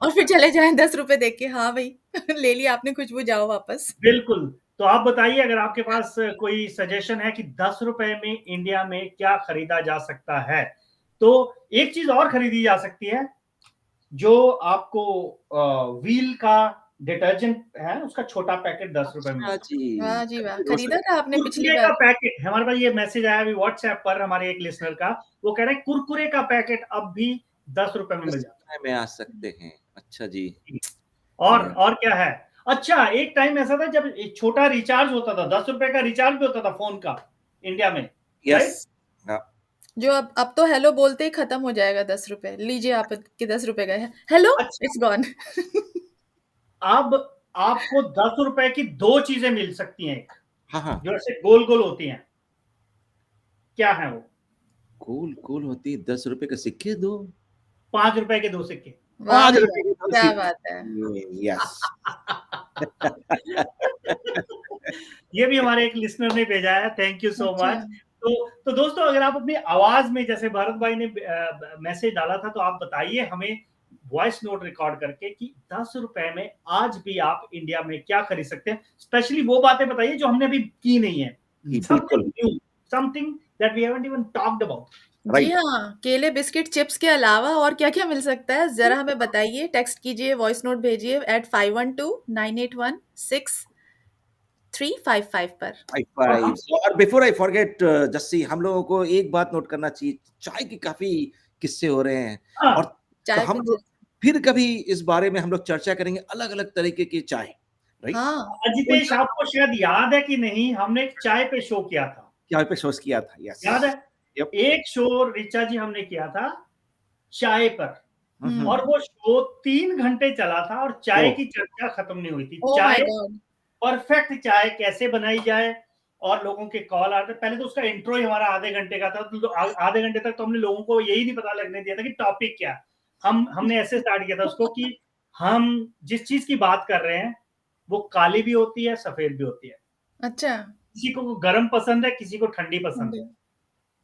और फिर चले जाएं 10 रुपए देख के, हाँ भाई ले लिया आपने खुशबू, जाओ वापस। बिल्कुल। तो आप बताइए अगर आपके पास कोई सजेशन है कि 10 रुपए में इंडिया में क्या खरीदा जा सकता है। तो एक चीज और खरीदी जा सकती है, जो आपको व्हील का डिटर्जेंट है, उसका छोटा पैकेट 10 रुपए में। हाँ जी, वाह जी वाह, हो खरीदा सकता था आपने पिछली कुरकुरे का बार। पैकेट, हमारे पास ये मैसेज आया अभी व्हाट्सएप पर हमारे एक लिसनर का, वो कह रहे हैं कुरकुरे का पैकेट अब भी 10 रुपए में मिल जाता में आ सकते हैं। अच्छा जी। है। और क्या है, अच्छा एक टाइम ऐसा था जब एक छोटा रिचार्ज होता था, 10 रुपए का रिचार्ज भी होता था फोन का इंडिया में, राइट? यस। हाँ, जो अब तो हेलो बोलते ही खत्म हो जाएगा 10 रुपए, लीजिए आपके 10 रुपए गए, हेलो अच्छा, इट्स गॉन। अब आपको 10 रुपए की 2 चीजें मिल सकती हैं, एक हाँ, हाँ। जो ऐसे गोल गोल होती हैं, क्या है वो? कूल कूल होती 10 रुपए का सिक्के दो। 5 रुपए के 2 सिक्के। वाह 5 भाई रुपए वाह, के 2 क्या सिक्के। बात है। यस। ये भी हमारे एक लिसनर ने भेजा है, थैंक यू सो अच्छा, मच। तो दोस्तों अगर आप अपनी आवाज में, जैसे भरत भाई ने मैसेज डाला था, तो आप बताइए हमें वॉइस नोट रिकॉर्ड करके कि 10 रुपए में आज भी आप इंडिया में क्या खरीद सकते हैं। स्पेशली वो बातें बताइए जो हमने अभी की नहीं है, बिल्कुल। Something new, something that we haven't even talked about. जी राइट। हाँ, केले बिस्किट चिप्स के अलावा और क्या क्या मिल सकता है, जरा हमें बताइए। टेक्स्ट कीजिए, वॉइस नोट भेजिए at 512-981-6355 पर। हाई-फाइव। और बिफोर आई फॉरगेट जस्सी, हम लोगों को एक बात नोट करना चाहिए, चाय के काफ़ी किस्से हो रहे हैं हाँ, और चाय हम पे लोग फिर कभी इस बारे में हम लोग चर्चा करेंगे, अलग-अलग तरीके की चाय, राइट? हाँ, अजितेश आपको शायद याद है कि नहीं, हमने एक चाय पे शो किया था, चाय पे शोज़ किया था, यस। याद है? यप। एक शो रिचा जी हमने किया था चाय पर, हुँ, और वो शो 3 घंटे चला था और चाय ओह! की चर्चा खत्म नहीं हुई थी। ओह माय चाय, गॉड। परफेक्ट चाय कैसे बनाई जाए, और लोगों के कॉल आते, पहले तो उसका इंट्रो ही हमारा आधे घंटे का था, तो आधे घंटे तक तो हमने लोगों को यही नहीं पता लगने दिया था कि टॉपिक क्या है। हमने ऐसे स्टार्ट किया था उसको कि हम जिस चीज की बात कर रहे हैं वो काली भी होती है, सफेद भी होती है। अच्छा, किसी को गर्म पसंद है, किसी को ठंडी पसंद है,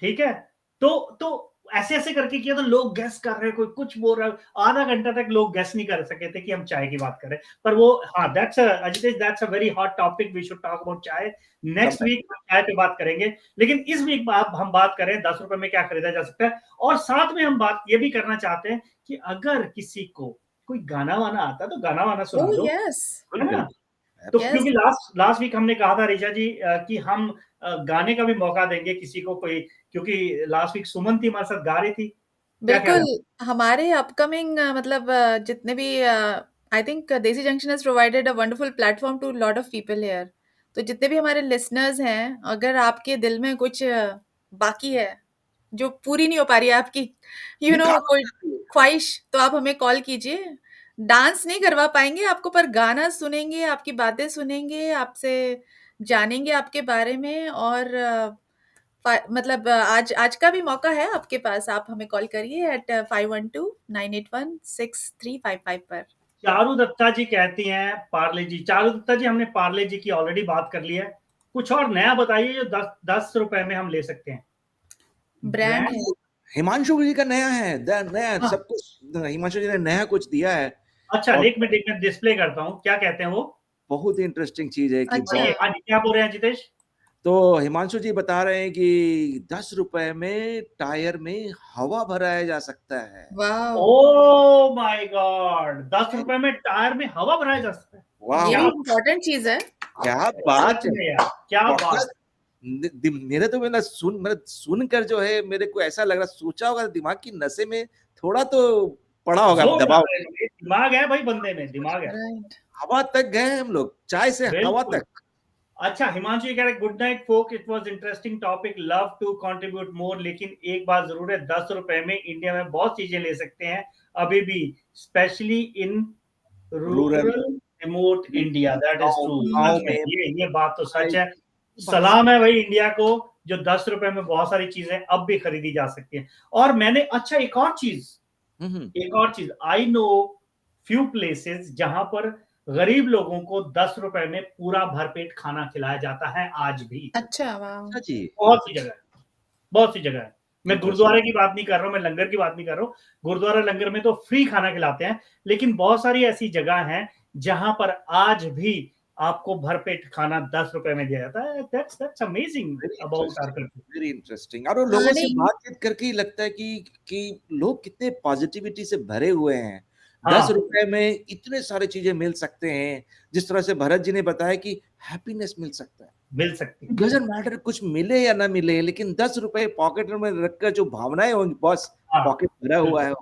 ठीक है? तो ऐसे-ऐसे करके किया तो लोग गेस कर रहे हैं, कोई कुछ बोल रहा है, आधा घंटा तक लोग गेस नहीं कर सके थे कि हम चाय की बात कर रहे हैं। पर वो हाँ, Ajitesh that's a very hot topic, we should talk about chai. Next week हम चाय पे बात करेंगे। लेकिन इस वीक हम बात करें 10 रुपए में क्या खरीदा जा सकता है, और साथ में हम बात ये भी करना चाहते हैं कि अगर किसी को कोई गाना-वाना आता है तो गाना-वाना सुना ओह दो, यस, है ना? बिल्कुल। तो यस, क्योंकि लास्ट लास्ट वीक हमने कहा था ऋचा जी कि हम गाने का भी मौका देंगे किसी को, कोई, क्योंकि लास्ट वीक सुमन थी हमारे साथ, गा रही थी। क्या कह रहे बिल्कुल। हैं? हमारे अपकमिंग मतलब जितने भी I think Desi junction has provided a wonderful platform to lot of people here. तो जितने भी हमारे लिसनर्स हैं, अगर आपके दिल में कुछ बाकी है, जो पूरी नहीं हो पा रही है आपकी, कोई निकालो। ख्वाहिश, तो आप हमें कॉल कीजिए। डांस नहीं करवा पाएँगे आपको, पर गाना सुनेंगे, आपकी बातें सुनेंगे, आपसे जानेंगे आपके बारे में, और मतलब आज आज का भी मौका है आपके पास। आप हमें कॉल करिए at 512-981-6355 पर। चारू दत्ता जी कहती हैं पार्ले जी, चारू दत्ता जी हमने पार्ले जी की ऑलरेडी बात कर ली है, कुछ और नया बताइए जो 10 रुपए में हम ले सकते हैं। ब्रांड है। हिमांशु जी का नया है, नया हाँ, सब कुछ हिमांशु जी ने नया कुछ दिया है अच्छा और एक मिनट मैं डिस्प्ले करता हूँ, क्या कहते हैं वो? बहुत ही इंटरेस्टिंग चीज़ है कि अच्छा, बताइए, हाँ जी, क्या बोल रहे हैं जितेश? तो हिमांशु जी बता रहे हैं कि 10 रुपए में टायर में हवा भराया जा सकता है। वाओ! ओह माय गॉड, 10 रुपए में टायर में हवा भराया जा सकता है। ये वाह! भी क्या इम्पोर्टेंट चीज़ है। क्या सच बात है! में यार, क्या बात बहुत मेरे तो मैंने सुनकर जो है मेरे को ऐसा लग रहा, सोचा होगा दिमाग की नसें में थोड़ा तो पड़ा है, होगा जोर दबाव। डाल रहे हैं, दिमाग है भाई, बंदे में दिमाग है। राइट। हवा तक गए हम लोग, चाय से हवा बिल्कुल। तक। अच्छा, हिमांशु कह रहे good night folk, it was interesting topic, love to contribute more, लेकिन एक बात जरूर है, 10 रुपए में इंडिया में बहुत चीजें ले सकते हैं अभी भी, specially in rural rural remote India, that is गाँव ट्रू। गाँव सच में में ये बात तो चाय सच है। की बात। सलाम है भाई इंडिया को, जो 10 रुपए में बहुत सारी चीजें अब भी खरीदी जा सकती हैं। और मैंने, अच्छा एक और चीज आई नो फ्यू प्लेसेस जहां पर गरीब लोगों को 10 रुपए में पूरा भरपेट खाना खिलाया जाता है आज भी, अच्छा, वाओ! अच्छा जी। बहुत सी जगह है, बहुत सी जगह है। मैं गुरुद्वारे की बात नहीं कर रहा हूँ, मैं लंगर की बात नहीं कर रहा हूँ। गुरुद्वारा लंगर में तो फ्री खाना खिलाते हैं, लेकिन बहुत सारी ऐसी जगह हैं जहां पर आज भी आपको भरपेट खाना 10 रुपए में दिया जाता है। That's amazing about our country. Very interesting. और लोगों हाँ, से नहीं बातचीत करके ही लगता है कि लोग कितने पॉजिटिविटी से भरे हुए हैं। हाँ। 10 रुपए में इतने सारे चीजें मिल सकते हैं, जिस तरह से भरत जी ने बताया कि हैप्पीनेस मिल सकता है। मिल सकती है। डजंट मैटर कुछ मिले या ना मिले, लेकिन 10 रुपए पॉकेट में रखकर जो भावनाएं होंगी, बस हाँ, पॉकेट भरा हुआ है,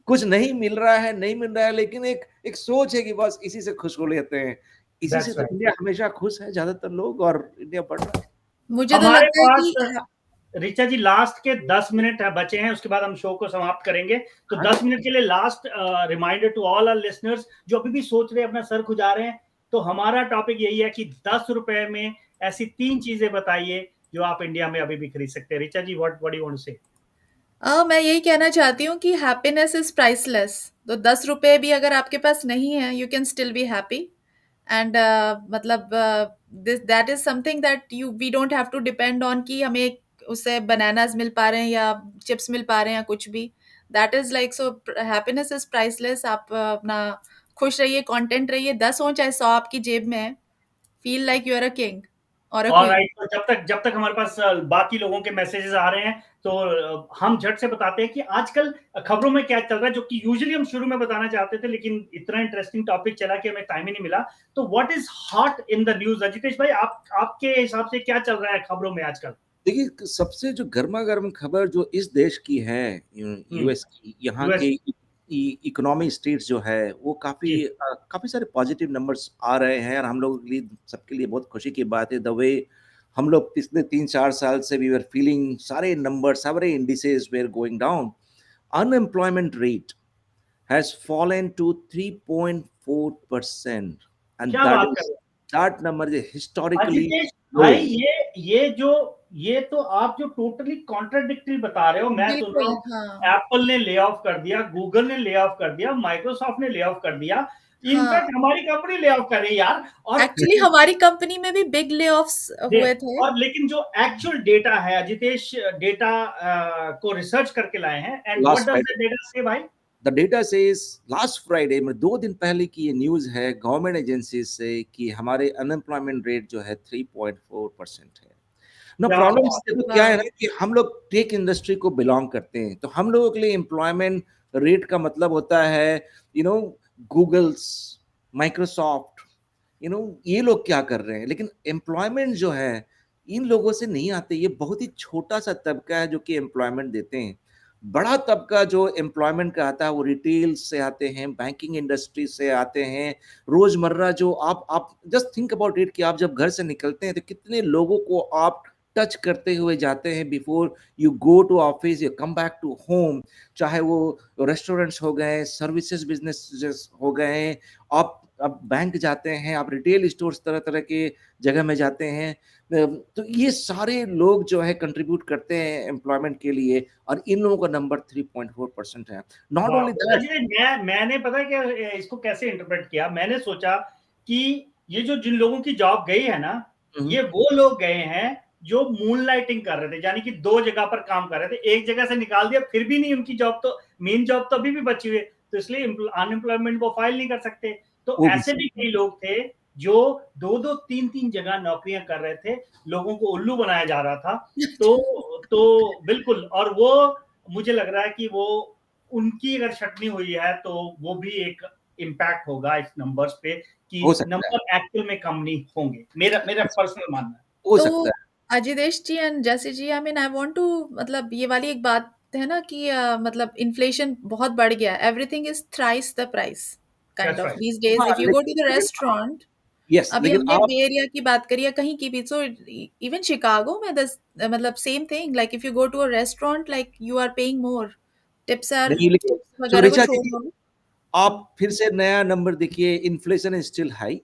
कुछ नहीं मिल रहा है, लेकिन एक सोच है कि बस इसी से खुश हो लेते हैं। इसी से दैट्स तो राइट। इंडिया हमेशा खुश है, ज्यादातर लोग, और इंडिया बढ़ रहा है। मुझे तो हमारे लगता है कि पास ऋचा जी लास्ट के 10 मिनट बचे हैं, उसके बाद हम शो को समाप्त करेंगे। तो हाँ। 10 मिनट के लिए last reminder to all our listeners जो अभी भी सोच रहे हैं, अपना सर खुजा रहे हैं, तो हमारा टॉपिक यही है कि 10 रुपए में ऐसी 3 चीजें बताइए जो आप इंडिया में अभी भी खरीद सकते हैं। Richa ji, what do you want to say? मैं यही कहना चाहती हूँ कि हैप्पीनेस इज प्राइसलेस। तो 10 रुपए भी अगर आपके पास नहीं है, you can still be happy. And मतलब this that is something that you we don't have to depend on कि हमें उससे बनानास मिल पा रहे हैं या चिप्स मिल पा रहे हैं या कुछ भी। That is like so happiness is priceless. आप अपना खुश रहिए, कंटेंट रहिए, 10 हो चाहे 100 आपकी जेब में है। Feel like you are a king और अ क्वीन। ऑलराइट, तो जब तक हमारे पास बाकी लोगों के मैसेजेस आ रहे हैं, तो हम झट से बताते हैं कि आजकल खबरों में क्या चल रहा है, जो कि यूजुअली हम शुरू में बताना चाहते थे, लेकिन इतना इंटरेस्टिंग टॉपिक चला कि हमें टाइम ही नहीं मिला। तो what is hot in the news? Ajitesh भाई, आपके हिसाब से क्या चल रहा है खबरों में आजकल? देखिए, सबसे जो गर्मा-गर्म खबर जो इस देश की है, यूएस की, यहाँ यूएस। के इकोनॉमी स्टेट्स जो है, वो जी। काफ़ी सारे पॉजिटिव नंबर्स आ रहे हैं, और हम लोगों के लिए, सबके लिए बहुत खुशी की बात है। द वे हम लोग पिछले 3-4 साल से वी वर फीलिंग, सारे नंबर्स, सारे indices were going down. Unemployment rate has fallen to 3.4%, and क्या बात कर रहे हैं that number is historically Ajitesh low. भाई? ये तो आप जो टोटली कॉन्ट्राडिक्टरी बता रहे हो। मैं सुन रहा बिल्कुल, हूँ हाँ। एप्पल ने ले ऑफ कर दिया, गूगल ने ले ऑफ कर दिया, माइक्रोसॉफ्ट ने ले ऑफ कर दिया, हाँ, इनफैक्ट हमारी कंपनी ले ऑफ कर रही है यार। और एक्चुअली हमारी कंपनी में भी बिग ले-ऑफ्स हुए थे। और लेकिन जो एक्चुअल डेटा है अजितेश, डेटा को रिसर्च करके लाए हैं, and what last does Friday the data से भाई? The data says, last Friday में 2 दिन पहले की ये न्यूज़ है गवर्नमेंट एजेंसी से, कि हमारे अनएम्प्लॉयमेंट रेट जो है 3.4% है। नो क्या प्रॉब्लम बात। देखो क्या है वाह! ना, कि हम लोग टेक इंडस्ट्री को बिलोंग करते हैं, तो हम लोगों के लिए एम्प्लॉयमेंट रेट का मतलब होता है, गूगल्स, माइक्रोसॉफ्ट, ये लोग क्या कर रहे हैं, लेकिन एम्प्लॉयमेंट जो है इन लोगों से नहीं आते। ये बहुत ही छोटा सा तबका है जो कि एम्प्लॉयमेंट देते हैं। बड़ा तबका जो एम्प्लॉयमेंट का आता है, वो रिटेल से आते हैं, बैंकिंग इंडस्ट्री से आते हैं। रोजमर्रा जो आप जस्ट थिंक अबाउट इट, कि आप जब घर से निकलते हैं तो कितने लोगों को आप टच करते हुए जाते हैं before you go to office, you come back to home. चाहे वो रेस्टोरेंट्स हो गए, सर्विसेज बिजनेस हो गए, आप बैंक जाते हैं, आप रिटेल स्टोर्स तरह तरह के जगह में जाते हैं। तो ये सारे लोग जो है कंट्रीब्यूट करते हैं एम्प्लॉयमेंट के लिए, और इन लोगों का नंबर 3.4% है। नॉट वाह! ओनली दैट, अजय, मैंने पता है क्या इसको कैसे इंटरप्रेट किया? मैंने सोचा कि ये जो जिन लोगों की जॉब गई है ना, ये वो लोग गए हैं जो मूनलाइटिंग कर रहे थे, यानी कि 2 जगह पर काम कर रहे थे। एक जगह से निकाल दिया, फिर भी नहीं, उनकी जॉब तो, मेन जॉब तो अभी भी बची हुई है, तो इसलिए अनएम्प्लॉयमेंट को फाइल नहीं कर सकते। तो वो भी ऐसे भी कई लोग थे जो 2-2, 3-3 जगह नौकरियां कर रहे थे, लोगों को उल्लू बनाया जा रहा था। तो बिल्कुल, और वो मुझे लग रहा है कि वो, उनकी अगर छटनी हुई है तो वो भी एक इम्पैक्ट होगा इस नंबर्स पे, कि हो सकता है, नंबर एक्चुअल में कम नहीं होंगे। मेरा पर्सनल मानना है। हो तो सकता है। Ajitesh ji and Jaisi ji, I mean I want to, मतलब ये वाली एक बात है ना कि मतलब इन्फ्लेशन बहुत बढ़ गया। Everything is thrice the price kind that's of right. These days. हाँ, if you go to the restaurant, yes, अभी लेकिन हमने आप, बे एरिया की बात करी है, कहीं की भी, सो इवन शिकागो में दस, मतलब same thing, like if you go to a restaurant, like you are paying more. नहीं, लेकिन टिप्स वगैरह को ऋचा छोड़ जी, दो। आप फिर से नया नंबर देखिए, इन्फ्लेशन इज स्टिल हाई,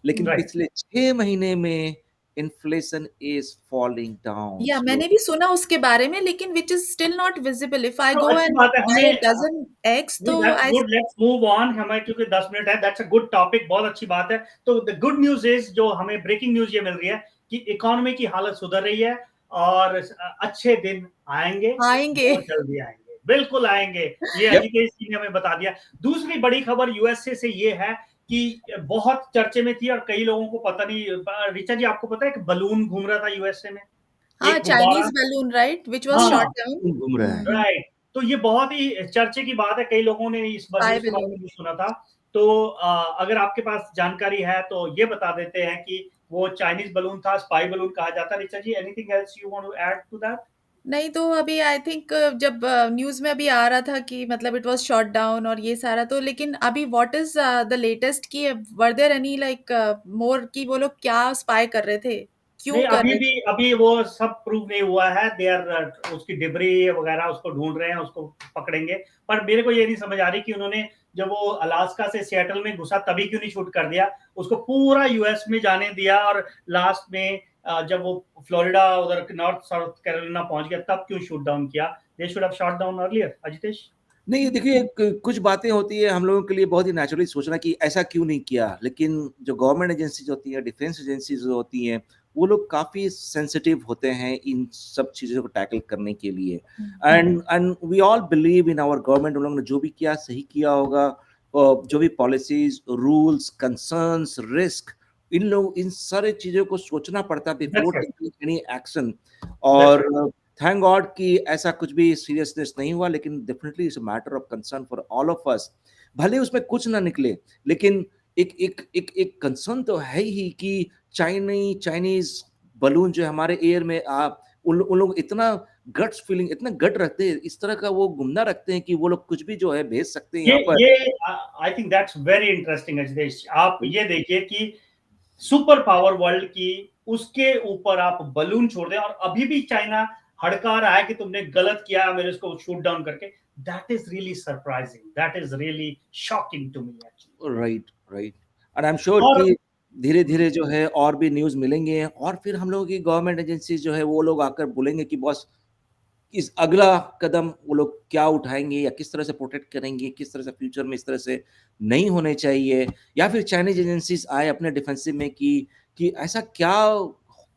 लेकिन राइट। पिछले 6 महीने में इन्फ्लेशन इज फॉलिंग डाउन या स्लो। मैंने भी सुना उसके बारे में, लेकिन which is still not visible. If I तो गो अच्छी एंड बात है, बाय हमें डजन एग्स, तो that's I, good, let's move on. हमें क्योंकि 10 मिनट है, दैट्स अ गुड टॉपिक, बहुत अच्छी बात है। तो द गुड न्यूज इज, जो हमें ब्रेकिंग न्यूज ये मिल रही है कि इकोनॉमी की हालत सुधर रही है। और अच्छे दिन आएंगे, बहुत जल्दी आएंगे, बिल्कुल आएंगे, ये अजितेश जी ने हमें बता दिया। दूसरी बड़ी खबर यूएसए से ये है कि बहुत चर्चे में थी और कई लोगों को पता नहीं। ऋचा जी, आपको पता है कि बलून घूम रहा था यूएसए में, हाँ, Chinese balloon, right, which was shot down, घूम रहा है, राइट। तो ये बहुत ही चर्चे की बात है, कई लोगों ने इस बारे में नहीं सुना था। तो अगर आपके पास जानकारी है तो ये बता देते हैं कि वो चाइनीज बलून था, स्पाई बलून कहा जाता है। Richa ji, anything else you want to add to that? नहीं, तो अभी आई थिंक जब न्यूज़ में अभी आ रहा था कि मतलब इट वाज शॉट डाउन और ये सारा, तो लेकिन अभी व्हाट इज द लेटेस्ट की were there any like more कि वो लोग क्या स्पाई कर रहे थे, क्यों नहीं, कर रहे थे? अभी वो सब प्रूव नहीं हुआ है। दे आर उसकी डिब्री वगैरह उसको ढूंढ रहे हैं, उसको पकड़ेंगे। पर मेरे को ये नहीं समझ आ रही कि उन्होंने जब वो अलास्का से सिएटल में घुसा तभी क्यों नहीं शूट कर दिया, उसको पूरा यूएस में जाने दिया और लास्ट में जब वो फ्लोरिडा उधर नॉर्थ साउथ कैरोलिना पहुंच गया तब क्यों शूट डाउन किया? They should have shot down earlier. Ajitesh? नहीं, देखिए कुछ बातें होती है हम लोगों के लिए बहुत ही नेचुरली सोचना कि ऐसा क्यों नहीं किया, लेकिन जो गवर्नमेंट एजेंसीज होती है, डिफेंस एजेंसीज होती हैं, वो लोग काफी सेंसिटिव होते हैं इन सब चीजों को टैकल करने के लिए। And we all believe in our government, उन लोगों ने जो भी किया सही किया होगा। जो भी पॉलिसीज, रूल्स, कंसर्न्स, रिस्क, इन सारे चीजों को सोचना पड़ता है बिफोर टेकिंग एनी एक्शन। और थैंक गॉड कि ऐसा कुछ भी सीरियसनेस नहीं हुआ, लेकिन definitely it's a matter of concern for all of us. भले उसमें कुछ ना निकले, लेकिन एक कंसर्न तो है ही कि चाइनीज बलून जो हमारे एयर में उन लोग इतना गट्स फीलिंग, इतना गट रखते हैं, इस तरह का वो गुमना रखते हैं कि वो लोग कुछ भी जो है भेज सकते हैं यहाँ पर। ये I think that's very interesting Ajitesh. आप ये देखिए कि सुपर पावर वर्ल्ड की, उसके ऊपर आप बलून छोड़ दें और अभी भी चाइना हड़का रहा है कि तुमने गलत किया, मेरे इसको शूट डाउन करके। That is really surprising, that is really shocking to me actually. Right, and I am sure कि धीरे धीरे जो है और भी न्यूज मिलेंगे, और फिर हम लोगों की गवर्नमेंट एजेंसी जो है वो लोग आकर बोलेंगे कि बॉस इस अगला कदम वो लोग क्या उठाएंगे, या किस तरह से प्रोटेक्ट करेंगे, किस तरह से फ्यूचर में इस तरह से नहीं होने चाहिए, या फिर चाइनीज एजेंसीज आए अपने डिफेंसिव में कि ऐसा क्या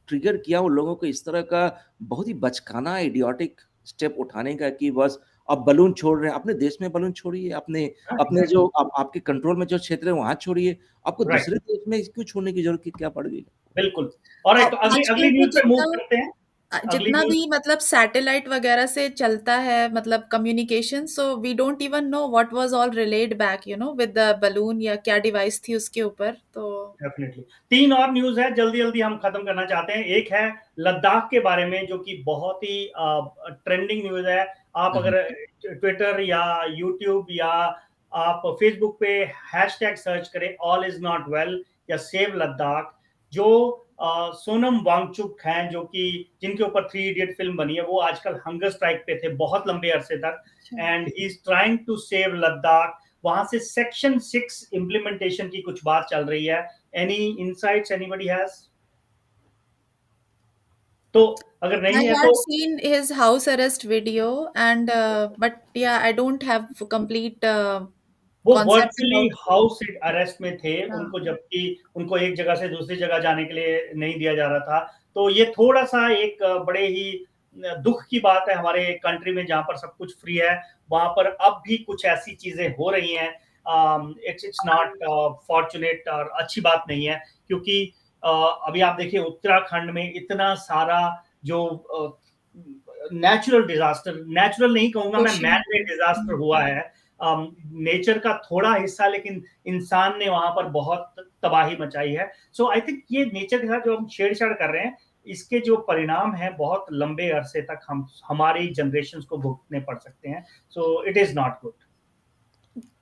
ट्रिगर किया उन लोगों को इस तरह का बहुत ही बचकाना इडियोटिक स्टेप उठाने का कि बस अब बलून छोड़ रहे हैं। अपने देश में बलून छोड़िए, अपने जो आपके कंट्रोल में जो क्षेत्र है वहां छोड़िए, आपको दूसरे देश में क्यों छोड़ने की जरूरत क्या पड़ गई? बिल्कुल। और तो अगली न्यूज़ पे मूव करते हैं। जितना भी मतलब सैटेलाइट वगैरह से चलता है मतलब communication, so we don't even know what was all relayed back with the balloon, या क्या डिवाइस थी उसके ऊपर। तो डेफिनेटली 3 और न्यूज़ है, जल्दी जल्दी हम खत्म करना चाहते हैं। एक है लद्दाख के बारे में, जो कि बहुत ही ट्रेंडिंग न्यूज़ है। आप अगर ट्विटर या यूट्यूब या आप फेसबुक पे हैशटैग सर्च करें ऑल इज नॉट वेल या सेव लद्दाख, जो सोनम वांगचुक हैं, जो कि जिनके ऊपर 3 इडियट फिल्म बनी है, वो आजकल हंगर स्ट्राइक पे थे बहुत लंबे अरसे तक, and he is trying to save Ladakh. वहां से सेक्शन 6 इंप्लीमेंटेशन की कुछ बात चल रही है। Any insights anybody has? तो अगर नहीं है तो I had seen his house arrest video and but yeah, I don't have complete वो concept virtually about. House arrest में थे उनको, जबकि उनको एक जगह से दूसरी जगह जाने के लिए नहीं दिया जा रहा था। तो ये थोड़ा सा एक बड़े ही दुख की बात है हमारे कंट्री में, जहां पर सब कुछ फ्री है, वहां पर अब भी कुछ ऐसी चीजें हो रही हैं। इट्स नॉट फॉर्चुनेट और अच्छी बात नहीं है, क्योंकि अभी आप देखिए उत्तराखंड में इतना सारा जो नेचुरल डिजास्टर, नेचुरल नहीं कहूंगा मैं, मैन मेड डिजास्टर हुआ है। नेचर का थोड़ा हिस्सा, लेकिन इंसान ने वहां पर बहुत तबाही मचाई है। सो आई थिंक ये नेचर के साथ जो हम छेड़छाड़ कर रहे हैं, इसके जो परिणाम हैं बहुत लंबे अरसे तक हमारी जनरेशन को भुगतने पड़ सकते हैं। So it is not good.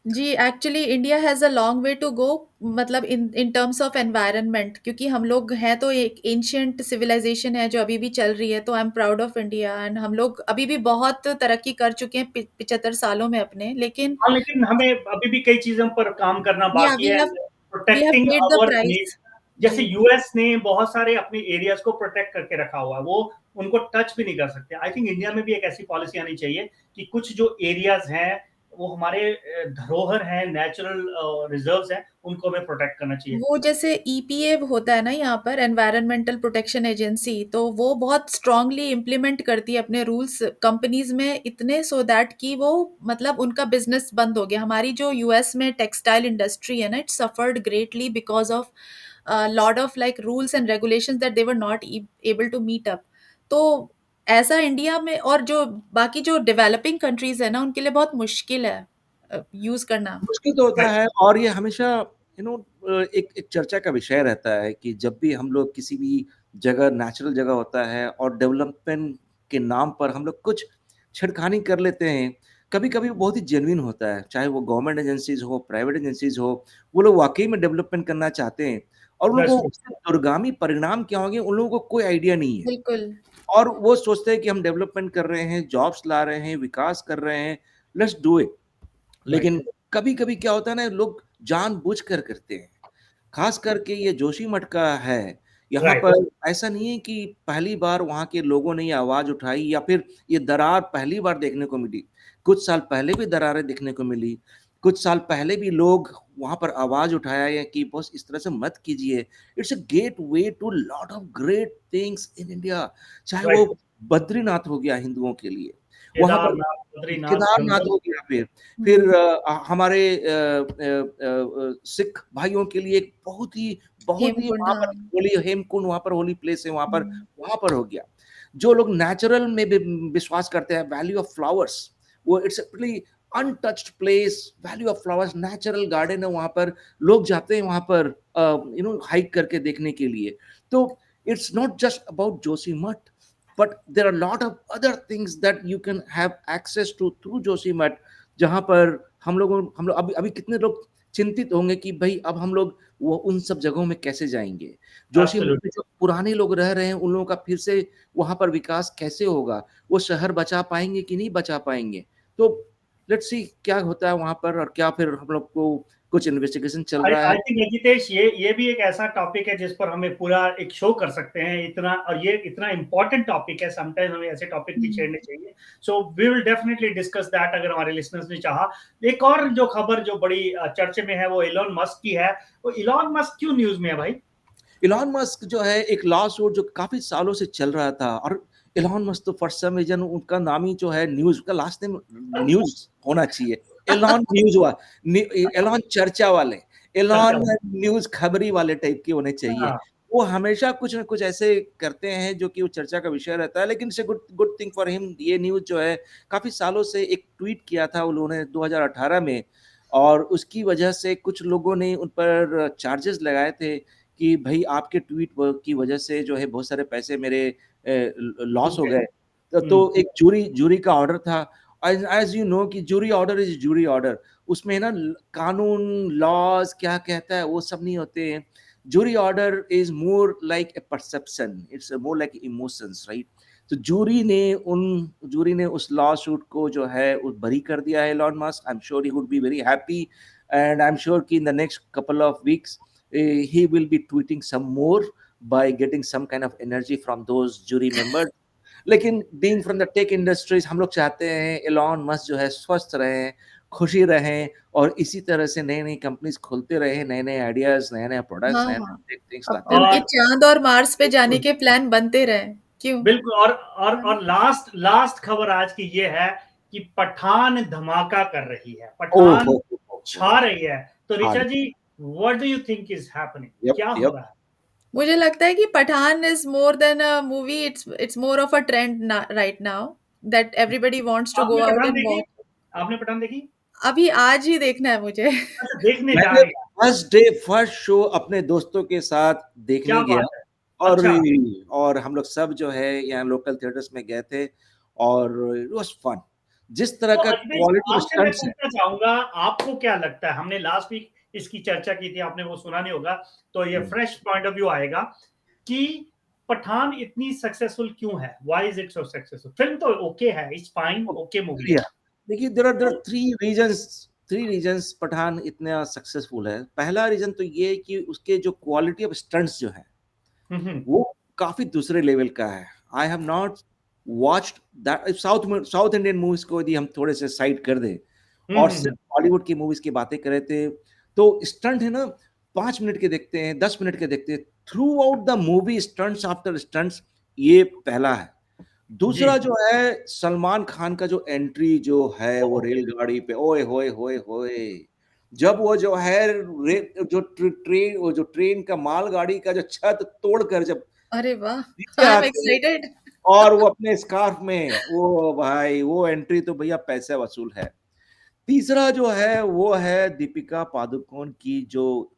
जी, actually India has a long way to go, मतलब इन टर्म्स ऑफ एनवायरनमेंट, क्योंकि हम लोग हैं तो एक एंशिएंट सिविलाइजेशन है जो अभी भी चल रही है। तो I am proud of India, and हम लोग अभी भी बहुत तरक्की कर चुके हैं 75 सालों में अपने, लेकिन लेकिन हमें अभी भी कई चीजों पर काम करना बाकी है। we have protecting paid the our, price. जैसे यूएस ने बहुत सारे अपने एरियाज को प्रोटेक्ट करके रखा हुआ है, वो उनको टच भी नहीं कर सकते। आई थिंक इंडिया में भी एक ऐसी पॉलिसी आनी चाहिए कि कुछ जो एरियाज हैं वो हमारे धरोहर हैं, नेचुरल रिजर्व्स हैं, उनको हमें प्रोटेक्ट करना चाहिए। वो जैसे ईपीए होता है ना यहाँ पर, एनवायरमेंटल प्रोटेक्शन एजेंसी, तो वो बहुत स्ट्रांगली इम्प्लीमेंट करती है अपने रूल्स कंपनीज में इतने, सो दैट कि वो मतलब उनका बिजनेस बंद हो गया। हमारी जो यूएस में टेक्सटाइल इंडस्ट्री है ना, it suffered greatly because of lot of like rules and regulations that they were not able to meet up. तो ऐसा इंडिया में और जो बाकी जो डेवलपिंग कंट्रीज है ना, उनके लिए बहुत मुश्किल है यूज करना। मुश्किल तो होता है, और ये हमेशा एक एक चर्चा का विषय रहता है कि जब भी हम लोग किसी भी जगह, नेचुरल जगह होता है और डेवलपमेंट के नाम पर हम लोग कुछ छेड़खानी कर लेते हैं, कभी कभी बहुत ही जेन्युइन होता है, चाहे वो गवर्नमेंट एजेंसीज हो, प्राइवेट एजेंसीज हो, वो लोग वाकई में डेवलपमेंट करना चाहते हैं और उन लोगों को उसके दूरगामी परिणाम क्या होंगे उन लोगों को कोई आइडिया नहीं है। बिल्कुल। और वो सोचते हैं कि हम डेवलपमेंट कर रहे हैं, जॉब्स ला रहे हैं, विकास कर रहे हैं, लेट्स डू इट। लेकिन कभी कभी क्या होता है ना, लोग जानबूझ कर करते हैं। खास करके ये जोशीमठ का है, यहाँ Right. पर ऐसा नहीं है कि पहली बार वहाँ के लोगों ने ये आवाज उठाई या फिर ये दरार पहली बार देखने को मिली। कुछ साल पहले भी दरारें देखने को मिली, कुछ साल पहले भी लोग वहां पर आवाज उठाया है कि बस इस तरह से मत कीजिए। It's a gateway to lot of great things in India. चाहे Right. वो बद्रीनाथ हो गया हिंदुओं के लिए, वहां पर केदारनाथ, बद्रीनाथ, केदारनाथ गंगा। हो गया, फिर हमारे सिख भाइयों के लिए एक बहुत ही हेमकुंड, वहां पर हाँ। होली, हेमकुंड वहां पर होली प्लेस है, हम्म। वहां पर हो गया। जो लोग नेचुरल में भी विश्वास करते हैं, वैल्यू ऑफ फ्लावर्स, वो it's actually untouched place, value of flowers, natural garden है वहां पर, लोग जाते हैं वहां पर हाइक करके देखने के लिए। तो it's not just about Joshimath, but there are a lot of other things that you can have access to through Joshimath, जहां पर हम लोग अभी कितने लोग चिंतित होंगे कि भाई अब हम लोग वो उन सब जगहों में कैसे जाएंगे। जोशीमठ में Absolutely. जो पुराने लोग रह रहे हैं उन लोगों का फिर से वहां पर विकास कैसे होगा, वो शहर बचा पाएंगे कि नहीं बचा पाएंगे। तो लेट्स सी क्या होता है वहां पर, और क्या फिर हम लोग को कुछ इन्वेस्टिगेशन चल रहा है। आई थिंक अजितेश, ये भी एक ऐसा टॉपिक है जिस पर हमें पूरा एक शो कर सकते हैं, इतना, और ये इतना इंपॉर्टेंट टॉपिक है, समटाइम्स हमें ऐसे टॉपिक भी छेड़ने चाहिए। So we will definitely discuss that अगर हमारे लिसनर्स ने चाहा। एक और जो खबर जो बड़ी चर्चे में है वो इलॉन मस्क की है। वो इलॉन मस्क क्यों न्यूज में है भाई? इलॉन मस्क जो है, एक लॉ सूट जो काफी सालों से चल रहा था, और इलॉन मस्क तो फॉर सम रीजन उनका नाम ही जो है न्यूज, का लास्ट नेम न्यूज होना चाहिए। एलॉन न्यूज हुआ, एलॉन चर्चा वाले, एलॉन न्यूज खबरी वाले टाइप के होने चाहिए। हाँ। वो हमेशा कुछ न कुछ ऐसे करते हैं जो कि वो चर्चा का विषय रहता है, लेकिन it's good thing for him. ये न्यूज जो है काफी सालों से, एक ट्वीट किया था उन्होंने 2018 में, और उसकी वजह से कुछ लोगों ने उन पर चार्जेस लगाए थे कि भाई आपके ट्वीट की वजह से जो है बहुत सारे पैसे मेरे लॉस हो गए। तो एक जूरी का ऑर्डर था। एज यू नो कि jury order is jury order, उसमें ना कानून, लॉज क्या कहता है वो सब नहीं होते हैं। Jury order is more like a perception, it's more like emotions, right. तो जूरी ने उस लॉ सूट को जो है बरी कर दिया है Elon Musk. I am sure he would be very happy, and I am sure कि in the next couple of weeks he will be tweeting some more by getting some kind of energy from those jury members. लेकिन being from the tech industries, हम लोग चाहते हैं Elon Musk जो है स्वस्थ रहें, खुशी रहें, और इसी तरह से नई नई कंपनीज खोलते रहे, नए नए आइडियाज, नए नए प्रोडक्ट्स, हाँ, नए हाँ। नए थिंग्स अब लाते तो रहे। उनके चांद और मार्स पे जाने के प्लान बनते रहे, क्यों? बिल्कुल। और लास्ट खबर आज की ये है कि पठान धमाका कर रही है, पठान छा रही है। तो Richa ji, what do you think is happening? क्या हो रहा है? मुझे लगता है कि Pathaan is more than a movie, it's more of a trend right now, that everybody wants to go out and watch. आपने पठान देखी? अभी आज ही देखना है मुझे। अच्छा, देखने जा मैंने रहे हैं। फर्स्ट डे फर्स्ट शो अपने दोस्तों के साथ देखने क्या गया, बात है? और अच्छा। और हम लोग सब जो है यहाँ लोकल थिएटर्स में गए थे, और इट वाज फन। जिस तरह तो का अजमेर, क्वालिटी ऑफ आपसे मैं स्टंट्स है। पूछना चाहूंगा, आपको क्या लगता है, हमने लास्ट वीक इसकी चर्चा की थी, आपने वो सुना नहीं होगा, तो ये फ्रेश पॉइंट ऑफ व्यू आएगा कि पठान इतनी सक्सेसफुल क्यों है? Why is it so successful? Film तो ओके है, इट्स फाइन, ओके मूवी है। देखिए, there are three reasons Pathaan इतना सक्सेसफुल है। पहला रीजन तो ये है कि उसके जो क्वालिटी ऑफ स्टंट्स जो है वो काफी दूसरे लेवल का है। I have not watched that. South Indian movies को यदि हम थोड़े से साइड कर दें, और सिर्फ बॉलीवुड की मूवीज की बातें कर रहे थे। तो स्टंट है ना, 5 मिनट के देखते हैं, 10 मिनट के देखते हैं, through out the movie stunts after stunts, ये पहला है। दूसरा जो है सलमान खान का जो एंट्री जो है वो रेलगाड़ी पे, ओए होए होए होए, जब वो जो है ट्रेन, वो जो ट्रेन का मालगाड़ी का जो छत तोड़कर जब अरे वाह, नीचे आई एम आते हैं एक्साइटेड। और वो अपने स्कार्फ में, वो भाई वो एंट्री तो भैया पैसे वसूल है। तीसरा जो है वो है दीपिका पादुकोण की जो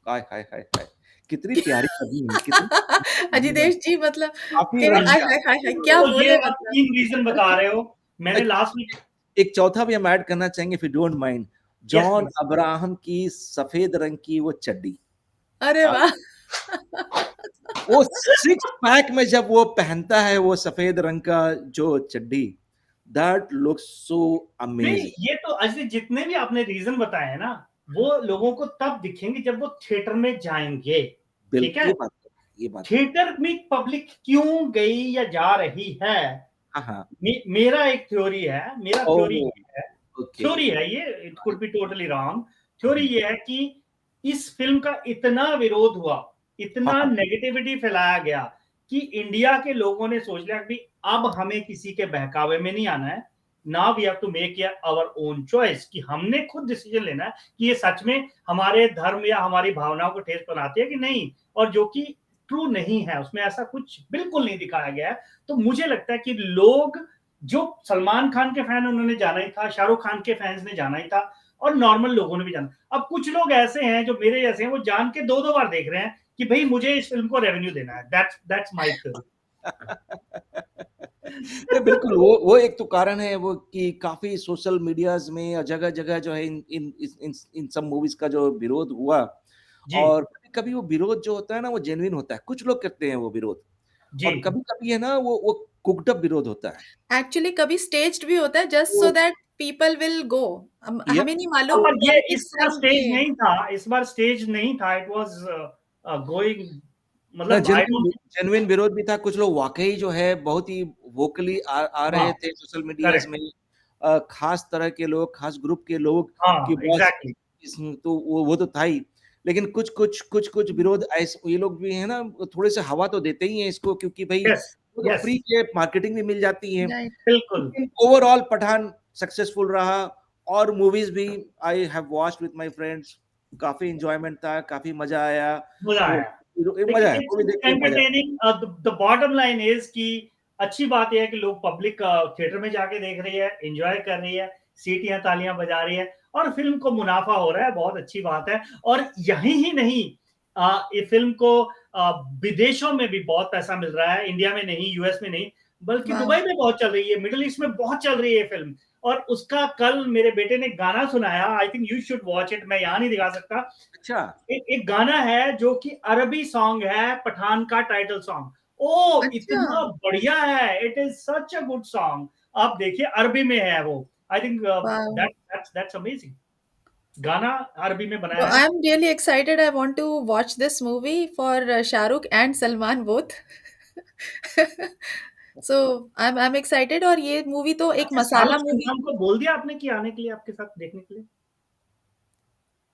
हाय हाय हाय हाय, कितनी प्यारी लगी है, कितनी अजितेश जी मतलब काफी आय रंग। हाय हाय हाय, क्या तो ये बोले आप मतलब। 3 रीज़न बता रहे हो। मैंने लास्ट वीक एक चौथा भी हम ऐड करना चाहेंगे, if you don't mind, yes John please. Abraham की सफेद रंग की वो चड्डी, अरे वाह। वो 6 पैक में जब वो पहनता है वो सफेद रंग का जो चड्डी, दैट लुक्स सो नहीं, अमेजिंग। ये तो ऐसे जितने भी आपने रीज़न बताए हैं ना, वो लोगों को तब दिखेंगे जब वो थिएटर में जाएँगे, ठीक है? ये बात थिएटर में पब्लिक क्यों गई या जा रही है? हाँ हाँ, मेरा एक थ्योरी है, मेरा थ्योरी ओह ये है, ओके, थ्योरी है ये, it could be totally wrong. Theory ये है कि इस फिल्म का इतना विरोध हुआ, इतना हाँ नेगेटिविटी फैलाया गया कि इंडिया के लोगों ने सोच लिया कि अब हमें किसी के बहकावे में नहीं आना है। Now we have to make our own choice, कि हमने खुद डिसीजन लेना है कि ये सच में हमारे धर्म या हमारी भावनाओं को ठेस पहुंचाती है कि नहीं, और जो कि ट्रू नहीं है, उसमें ऐसा कुछ बिल्कुल नहीं दिखाया गया है। तो मुझे लगता है कि लोग जो सलमान खान के फैन उन्होंने जाना ही था, शाहरुख खान के फैंस ने जाना ही था, और नॉर्मल लोगों ने भी जाना। अब कुछ लोग ऐसे हैं जो मेरे जैसे हैं, वो जान के 2-2 बार देख रहे हैं कि भाई मुझे इस फिल्म को रेवेन्यू देना है। That's my theory. नहीं, बिल्कुल वो एक तो कारण है वो कि काफी सोशल मीडियाज में और जगह जगह जो है इन सब मूवीज का जो विरोध हुआ, जी, और कभी कभी वो विरोध जो होता है ना वो जेन्युइन होता है, कुछ लोग करते हैं वो विरोध, जी। और कभी कभी है ना वो कुकड अप विरोध होता है। एक्चुअली कभी स्टेज्ड भी होता है जस्ट सो तो दैट पीपल विल गो। ये हमें नहीं मालूम और ये कौन इस किस बार फिल्म स्टेज के। नहीं था, इस बार स्टेज नहीं था, इट वाज़ गोइंग, ना मतलब आई डोंट जेन्युइन विरोध भी था, कुछ लोग वाकई जो है बहुत ही वोकली आ हाँ, रहे थे सोशल मीडियाज करेक्ट। में, खास तरह के लोग, खास ग्रुप के लोग, कि हाँ, बस एग्ज़ैक्टली। इसमें तो वो तो था ही, लेकिन कुछ विरोध ऐसे ये लोग भी है ना, थोड़े से हवा तो देते ही हैं इसको, क्योंकि भाई यस, वो तो यस, फ्री के मार्केटिंग भी मिल जाती है। राइट। बिल्कुल। लेकिन ओवरऑल पठान सक्सेसफुल रहा, और मूवीज भी I have watched with my friends, काफी एंजॉयमेंट था, काफी मजा आया, मज़ा तो आया। मजा है, देखिए, मूवी इट्स देख के मजा है। Entertaining. The bottom line is कि अच्छी बात ये है कि लोग पब्लिक थिएटर में जाके देख रही है, एन्जॉय कर रही है, सीटियाँ, तालियाँ बजा रही है, और फ़िल्म को मुनाफ़ा हो रहा है, बहुत अच्छी बात है। और यहीं ही नहीं, ये फ़िल्म को विदेशों में भी बहुत पैसा मिल रहा है, इंडिया में नहीं, यूएस में नहीं, बल्कि वाह। दुबई में बहुत चल रही है, मिडल ईस्ट में बहुत चल रही है ये फ़िल्म। और उसका कल मेरे बेटे ने गाना सुनाया, I think you should watch it, मैं यहाँ नहीं दिखा सकता। अच्छा, एक गाना है जो कि अरबी सॉन्ग है, पठान का टाइटल सॉन्ग। ओ अच्छा। इतना बढ़िया है, it is such a good song. आप देखिए, अरबी में है वो। आई थिंक वाह। That's amazing. गाना अरबी में So बनाया है। I'm really excited. I want to watch this movie for Shah Rukh and Salman both. So I'm excited और ये मूवी तो एक अच्छा, मसाला शाहरुख मूवी। सलमान को बोल दिया आपने कि आने के लिए आपके साथ देखने के लिए?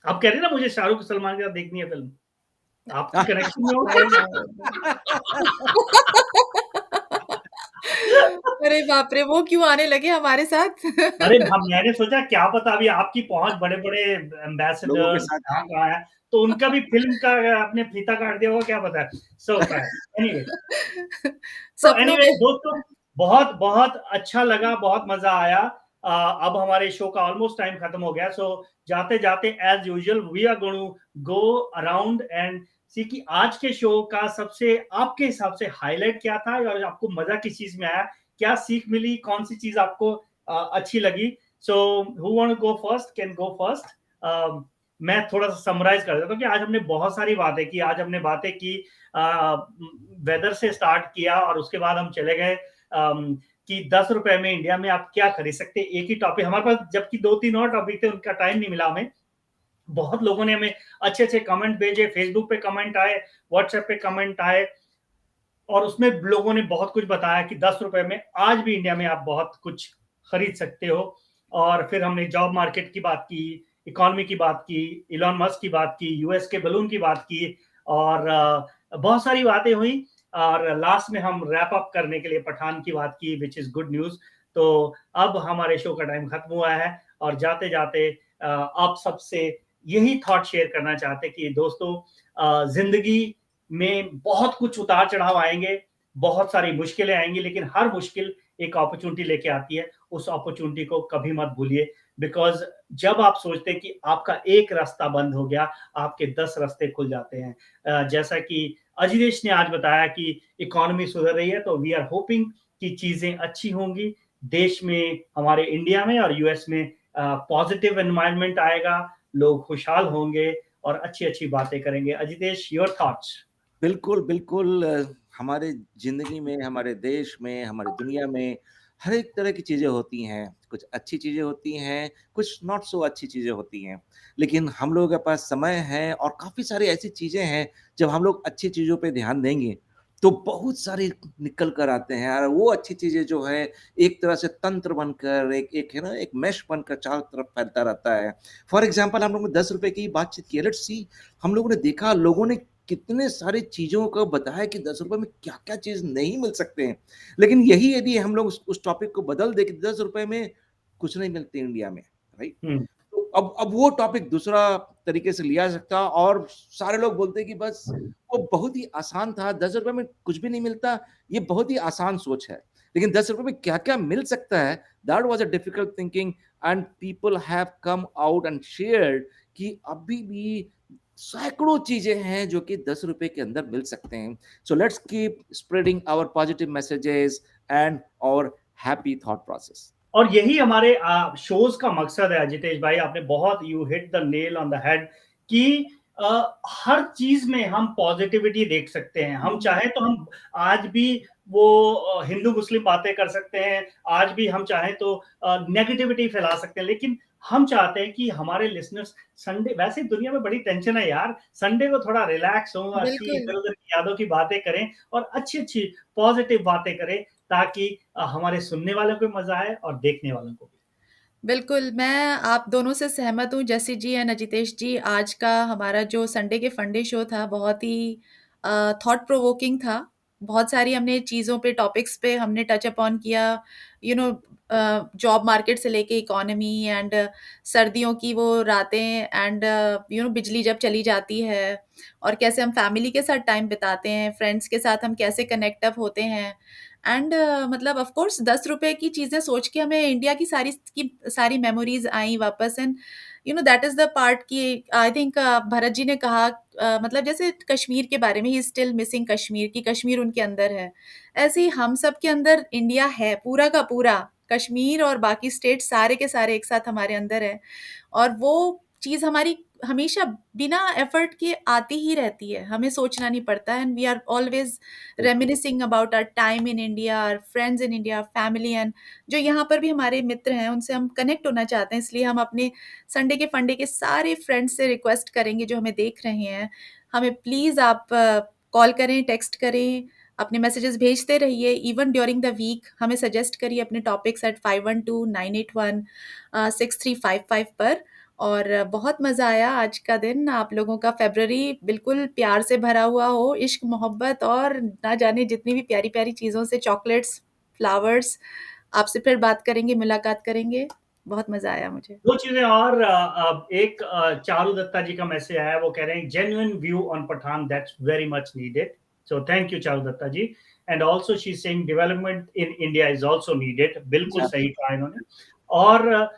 आप कह रहे हैं ना मुझे शाहरुख सलमान के साथ देखनी है फिल्म। आपकी कनेक्शन में हो? हाय अरे बाप रे, वो क्यों आने लगे हमारे साथ? अरे हम, मैंने सोचा क्या पता अभी आपकी पहुंच बड़े-बड़े लोगों के एम्बेसडर्स साथ कहाँ-कहाँ है, तो उनका भी फ़िल्म का आपने फीता काट दिया होगा, क्या पता है। सो एनीवे, तो सपनों एनीवे में। दोस्तों, बहुत-बहुत अच्छा लगा, बहुत मज़ा आया। अब हमारे शो का ऑलमोस्ट टाइम खत्म हो गया, सो जाते-जाते as usual we are going to go around and see कि आज के शो का सबसे आपके हिसाब से हाइलाइट क्या था, और आपको मज़ा किस चीज़ में आया? क्या सीख मिली? कौन-सी चीज़ आपको अच्छी लगी? So who want to go first can go first. मैं थोड़ा-सा समराइज़ कर देता हूँ कि आज हमने बहुत सारी बातें की। आज हमने बातें की, वेदर से स्टार्ट किया, और उसके बाद हम चले गए कि ₹10 में इंडिया में आप क्या खरीद सकते हैं। एक ही टॉपिक हमारे पास, जबकि 2-3 और टॉपिक थे, उनका टाइम नहीं मिला हमें। बहुत लोगों ने हमें अच्छे-अच्छे कमेंट भेजे, फेसबुक पे कमेंट आए, व्हाट्सएप पे कमेंट आए, और उसमें लोगों ने बहुत कुछ बताया कि ₹10 में आज भी इंडिया में आप बहुत कुछ खरीद सकते हो। और फिर हमने जॉब मार्केट की बात की, इकोनॉमी की बात की, इलॉन मस्क की बात की, यूएस के बलून की बात की, और बहुत सारी बातें हुई, और लास्ट में हम रैप अप करने के लिए पठान की बात की, विच इज गुड न्यूज। तो अब हमारे शो का टाइम खत्म हुआ है, और जाते जाते आप सबसे यही थॉट शेयर करना चाहते कि दोस्तों, जिंदगी में बहुत कुछ उतार चढ़ाव आएंगे, बहुत सारी मुश्किलें आएंगी, लेकिन हर मुश्किल एक अपॉर्चुनिटी लेके आती है। उस अपॉर्चुनिटी को कभी मत भूलिए, बिकॉज जब आप सोचते हैं कि आपका एक रास्ता बंद हो गया, आपके 10 रास्ते खुल जाते हैं। जैसा कि अजितेश ने आज बताया कि इकोनॉमी सुधर रही है, तो वी आर होपिंग कि चीजें अच्छी होंगी देश में, हमारे इंडिया में और यूएस में। पॉजिटिव एनवायरनमेंट आएगा, लोग खुशहाल होंगे और अच्छी अच्छी बातें करेंगे। Ajitesh, your thoughts. बिल्कुल बिल्कुल, हमारे जिंदगी में, हमारे देश में, हमारी दुनिया में हर एक तरह की चीजें होती हैं। कुछ अच्छी चीजें होती हैं, कुछ नॉट सो अच्छी चीजें होती हैं, लेकिन हम लोगों के पास समय है और काफी सारी ऐसी चीजें हैं, जब हम लोग अच्छी चीजों पे ध्यान देंगे तो बहुत सारे निकल कर आते हैं। और वो अच्छी चीजें जो है एक तरह से तंत्र बनकर, एक एक है ना, एक मैश बनकर चारों तरफ फैलता रहता है। फॉर एग्जाम्पल, हम लोग ने 10 रुपए की बातचीत की, लेट्स सी, हम लोगों ने देखा लोगों ने कितने सारी चीजों को बताया कि 10 रुपए में क्या क्या चीज नहीं मिल सकते हैं। लेकिन यही यदि हम लोग उस टॉपिक को बदल दे कि 10 रुपए में कुछ नहीं मिलते इंडिया में, राइट, तो अब वो टॉपिक दूसरा तरीके से लिया जा सकता, और सारे लोग बोलते हैं कि बस वो बहुत ही आसान था, 10 रुपए में कुछ भी नहीं मिलता, ये बहुत ही आसान सोच है। लेकिन 10 रुपए में क्या क्या मिल सकता है, that was a difficult thinking, and people have come out and shared कि अभी भी सैकड़ों चीजें हैं जो कि 10 रुपए के अंदर मिल सकते हैं। So let's keep spreading our positive messages and और हैप्पी थॉट प्रोसेस। और यही हमारे शोज का मकसद है। जितेश भाई, आपने बहुत, you hit the nail on the head कि हर चीज में हम पॉजिटिविटी देख सकते हैं। हम चाहे तो हम आज भी वो हिंदू मुस्लिम बातें कर सकते हैं, आज भी हम चाहे तो नेगेटिविटी फैला सकते हैं, लेकिन हम चाहते हैं कि हमारे लिसनर्स संडे, वैसे दुनिया में बड़ी टेंशन है यार, संडे को थोड़ा रिलैक्स हो, अच्छी बिल्कुल। इधर उधर की यादों की बातें करें और अच्छी अच्छी पॉजिटिव बातें करें, ताकि हमारे सुनने वालों को मजा आए और देखने वालों को भी। बिल्कुल, मैं आप दोनों से सहमत हूँ, जैसी जी एंड अजितेश जी। आज का हमारा जो संडे के फंडे शो था, बहुत ही थॉट प्रोवोकिंग था। बहुत सारी हमने चीज़ों पे, टॉपिक्स पे हमने टच अपॉन किया, यू नो, जॉब मार्केट से लेके इकोनॉमी एंड सर्दियों की वो रातें एंड बिजली जब चली जाती है, और कैसे हम फैमिली के साथ टाइम बिताते हैं, फ्रेंड्स के साथ हम कैसे कनेक्ट अप होते हैं। एंड मतलब ऑफ कोर्स 10 रुपए की चीज़ें सोच के हमें इंडिया की सारी मेमोरीज़ आई वापस। And that is the part कि आई थिंक भरत जी ने कहा, मतलब जैसे कश्मीर के बारे में, he is still missing Kashmir, कि कश्मीर उनके अंदर है। ऐसे ही हम सब के अंदर इंडिया है, पूरा का पूरा। कश्मीर और बाकी स्टेट सारे के सारे एक साथ हमारे अंदर है, और वो चीज़ हमारी हमेशा बिना एफर्ट के आती ही रहती है, हमें सोचना नहीं पड़ता। And we are always reminiscing about our time in India, our friends in India, family, and जो यहाँ पर भी हमारे मित्र हैं, उनसे हम कनेक्ट होना चाहते हैं। इसलिए हम अपने संडे के फंडे के सारे फ्रेंड्स से रिक्वेस्ट करेंगे, जो हमें देख रहे हैं, हमें प्लीज़ आप कॉल करें, टेक्स्ट करें, अपने मैसेजेस भेजते रहिए। इवन ड्यूरिंग द वीक हमें सजेस्ट करिए अपने टॉपिक्स एट 5129816355 पर। और बहुत मज़ा आया आज का दिन। आप लोगों का फ़रवरी बिल्कुल प्यार से भरा हुआ हो, इश्क, मोहब्बत और ना जाने जितनी भी प्यारी-प्यारी चीज़ों से, चॉकलेट्स, फ्लावर्स। आपसे फिर बात करेंगे, मुलाकात करेंगे। बहुत मज़ा आया मुझे। 2 चीज़ें और, एक चारू दत्ता जी का मैसेज आया, वो कह रहे हैं genuine view on Pathaan, that's very much needed. So thank you Charu Datta ji. And also she is saying development in India is also needed. बिल्कुल सही कहा इन्होंने। और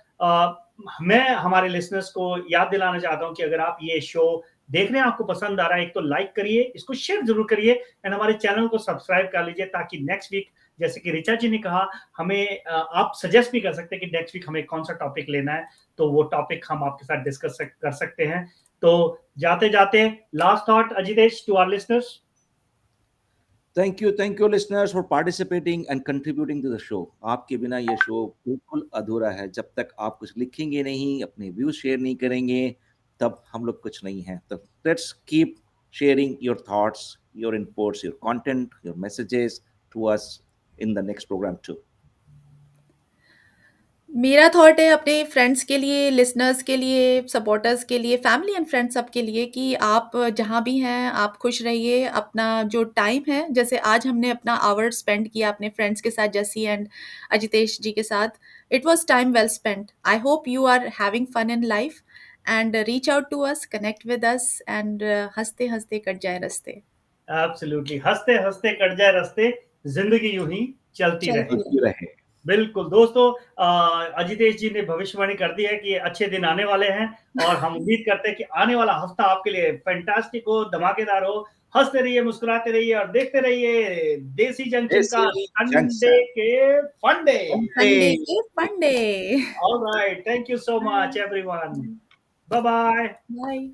मैं हमारे लिसनर्स को याद दिलाना चाहता हूं कि अगर आप ये शो देख रहे हैं, आपको पसंद आ रहा है, एक तो लाइक करिए, इसको शेयर जरूर करिए, एंड हमारे चैनल को सब्सक्राइब कर लीजिए, ताकि नेक्स्ट वीक, जैसे कि ऋचा जी ने कहा, हमें आप सजेस्ट भी कर सकते हैं कि नेक्स्ट वीक हमें कौन सा टॉपिक लेना है, तो वो टॉपिक हम आपके साथ डिस्कस कर सकते हैं। तो जाते जाते last thought Ajitesh to our listeners. Thank you listeners for participating and contributing to the show. आपके बिना ये शो बिल्कुल अधूरा है। जब तक आप कुछ लिखेंगे नहीं, अपने व्यूज शेयर नहीं करेंगे, तब हम लोग कुछ नहीं है। तो let's keep sharing your thoughts, your inputs, your content, your messages to us in the next program too. मेरा थॉट है अपने फ्रेंड्स के लिए, लिसनर्स के लिए, सपोर्टर्स के लिए, फैमिली एंड फ्रेंड्स सबके लिए कि आप जहाँ भी हैं, आप खुश रहिए। अपना जो टाइम है, जैसे आज हमने अपना आवर स्पेंड किया अपने फ्रेंड्स के साथ, जस्सी एंड अजितेश जी के साथ, it was time well spent. I hope you are having fun in life and reach out to us, connect with us and हँसते-हँसते कट जाए रस्ते। एब्सोल्युटली, हँसते-हँसते कट जाए रास्ते, ज़िंदगी यूँ ही चलती रहे। चलती रहे। बिल्कुल दोस्तों, अजितेश जी ने भविष्यवाणी कर दी है कि अच्छे दिन आने वाले हैं और हम उम्मीद करते हैं कि आने वाला हफ्ता आपके लिए फैंटास्टिक हो, धमाकेदार हो। हंसते रहिए, मुस्कुराते रहिए और देखते रहिए देसी जंक्शन का देसी संडे के फंडे। संडे के फंडे। Alright, thank you so much everyone. Bye bye. Bye.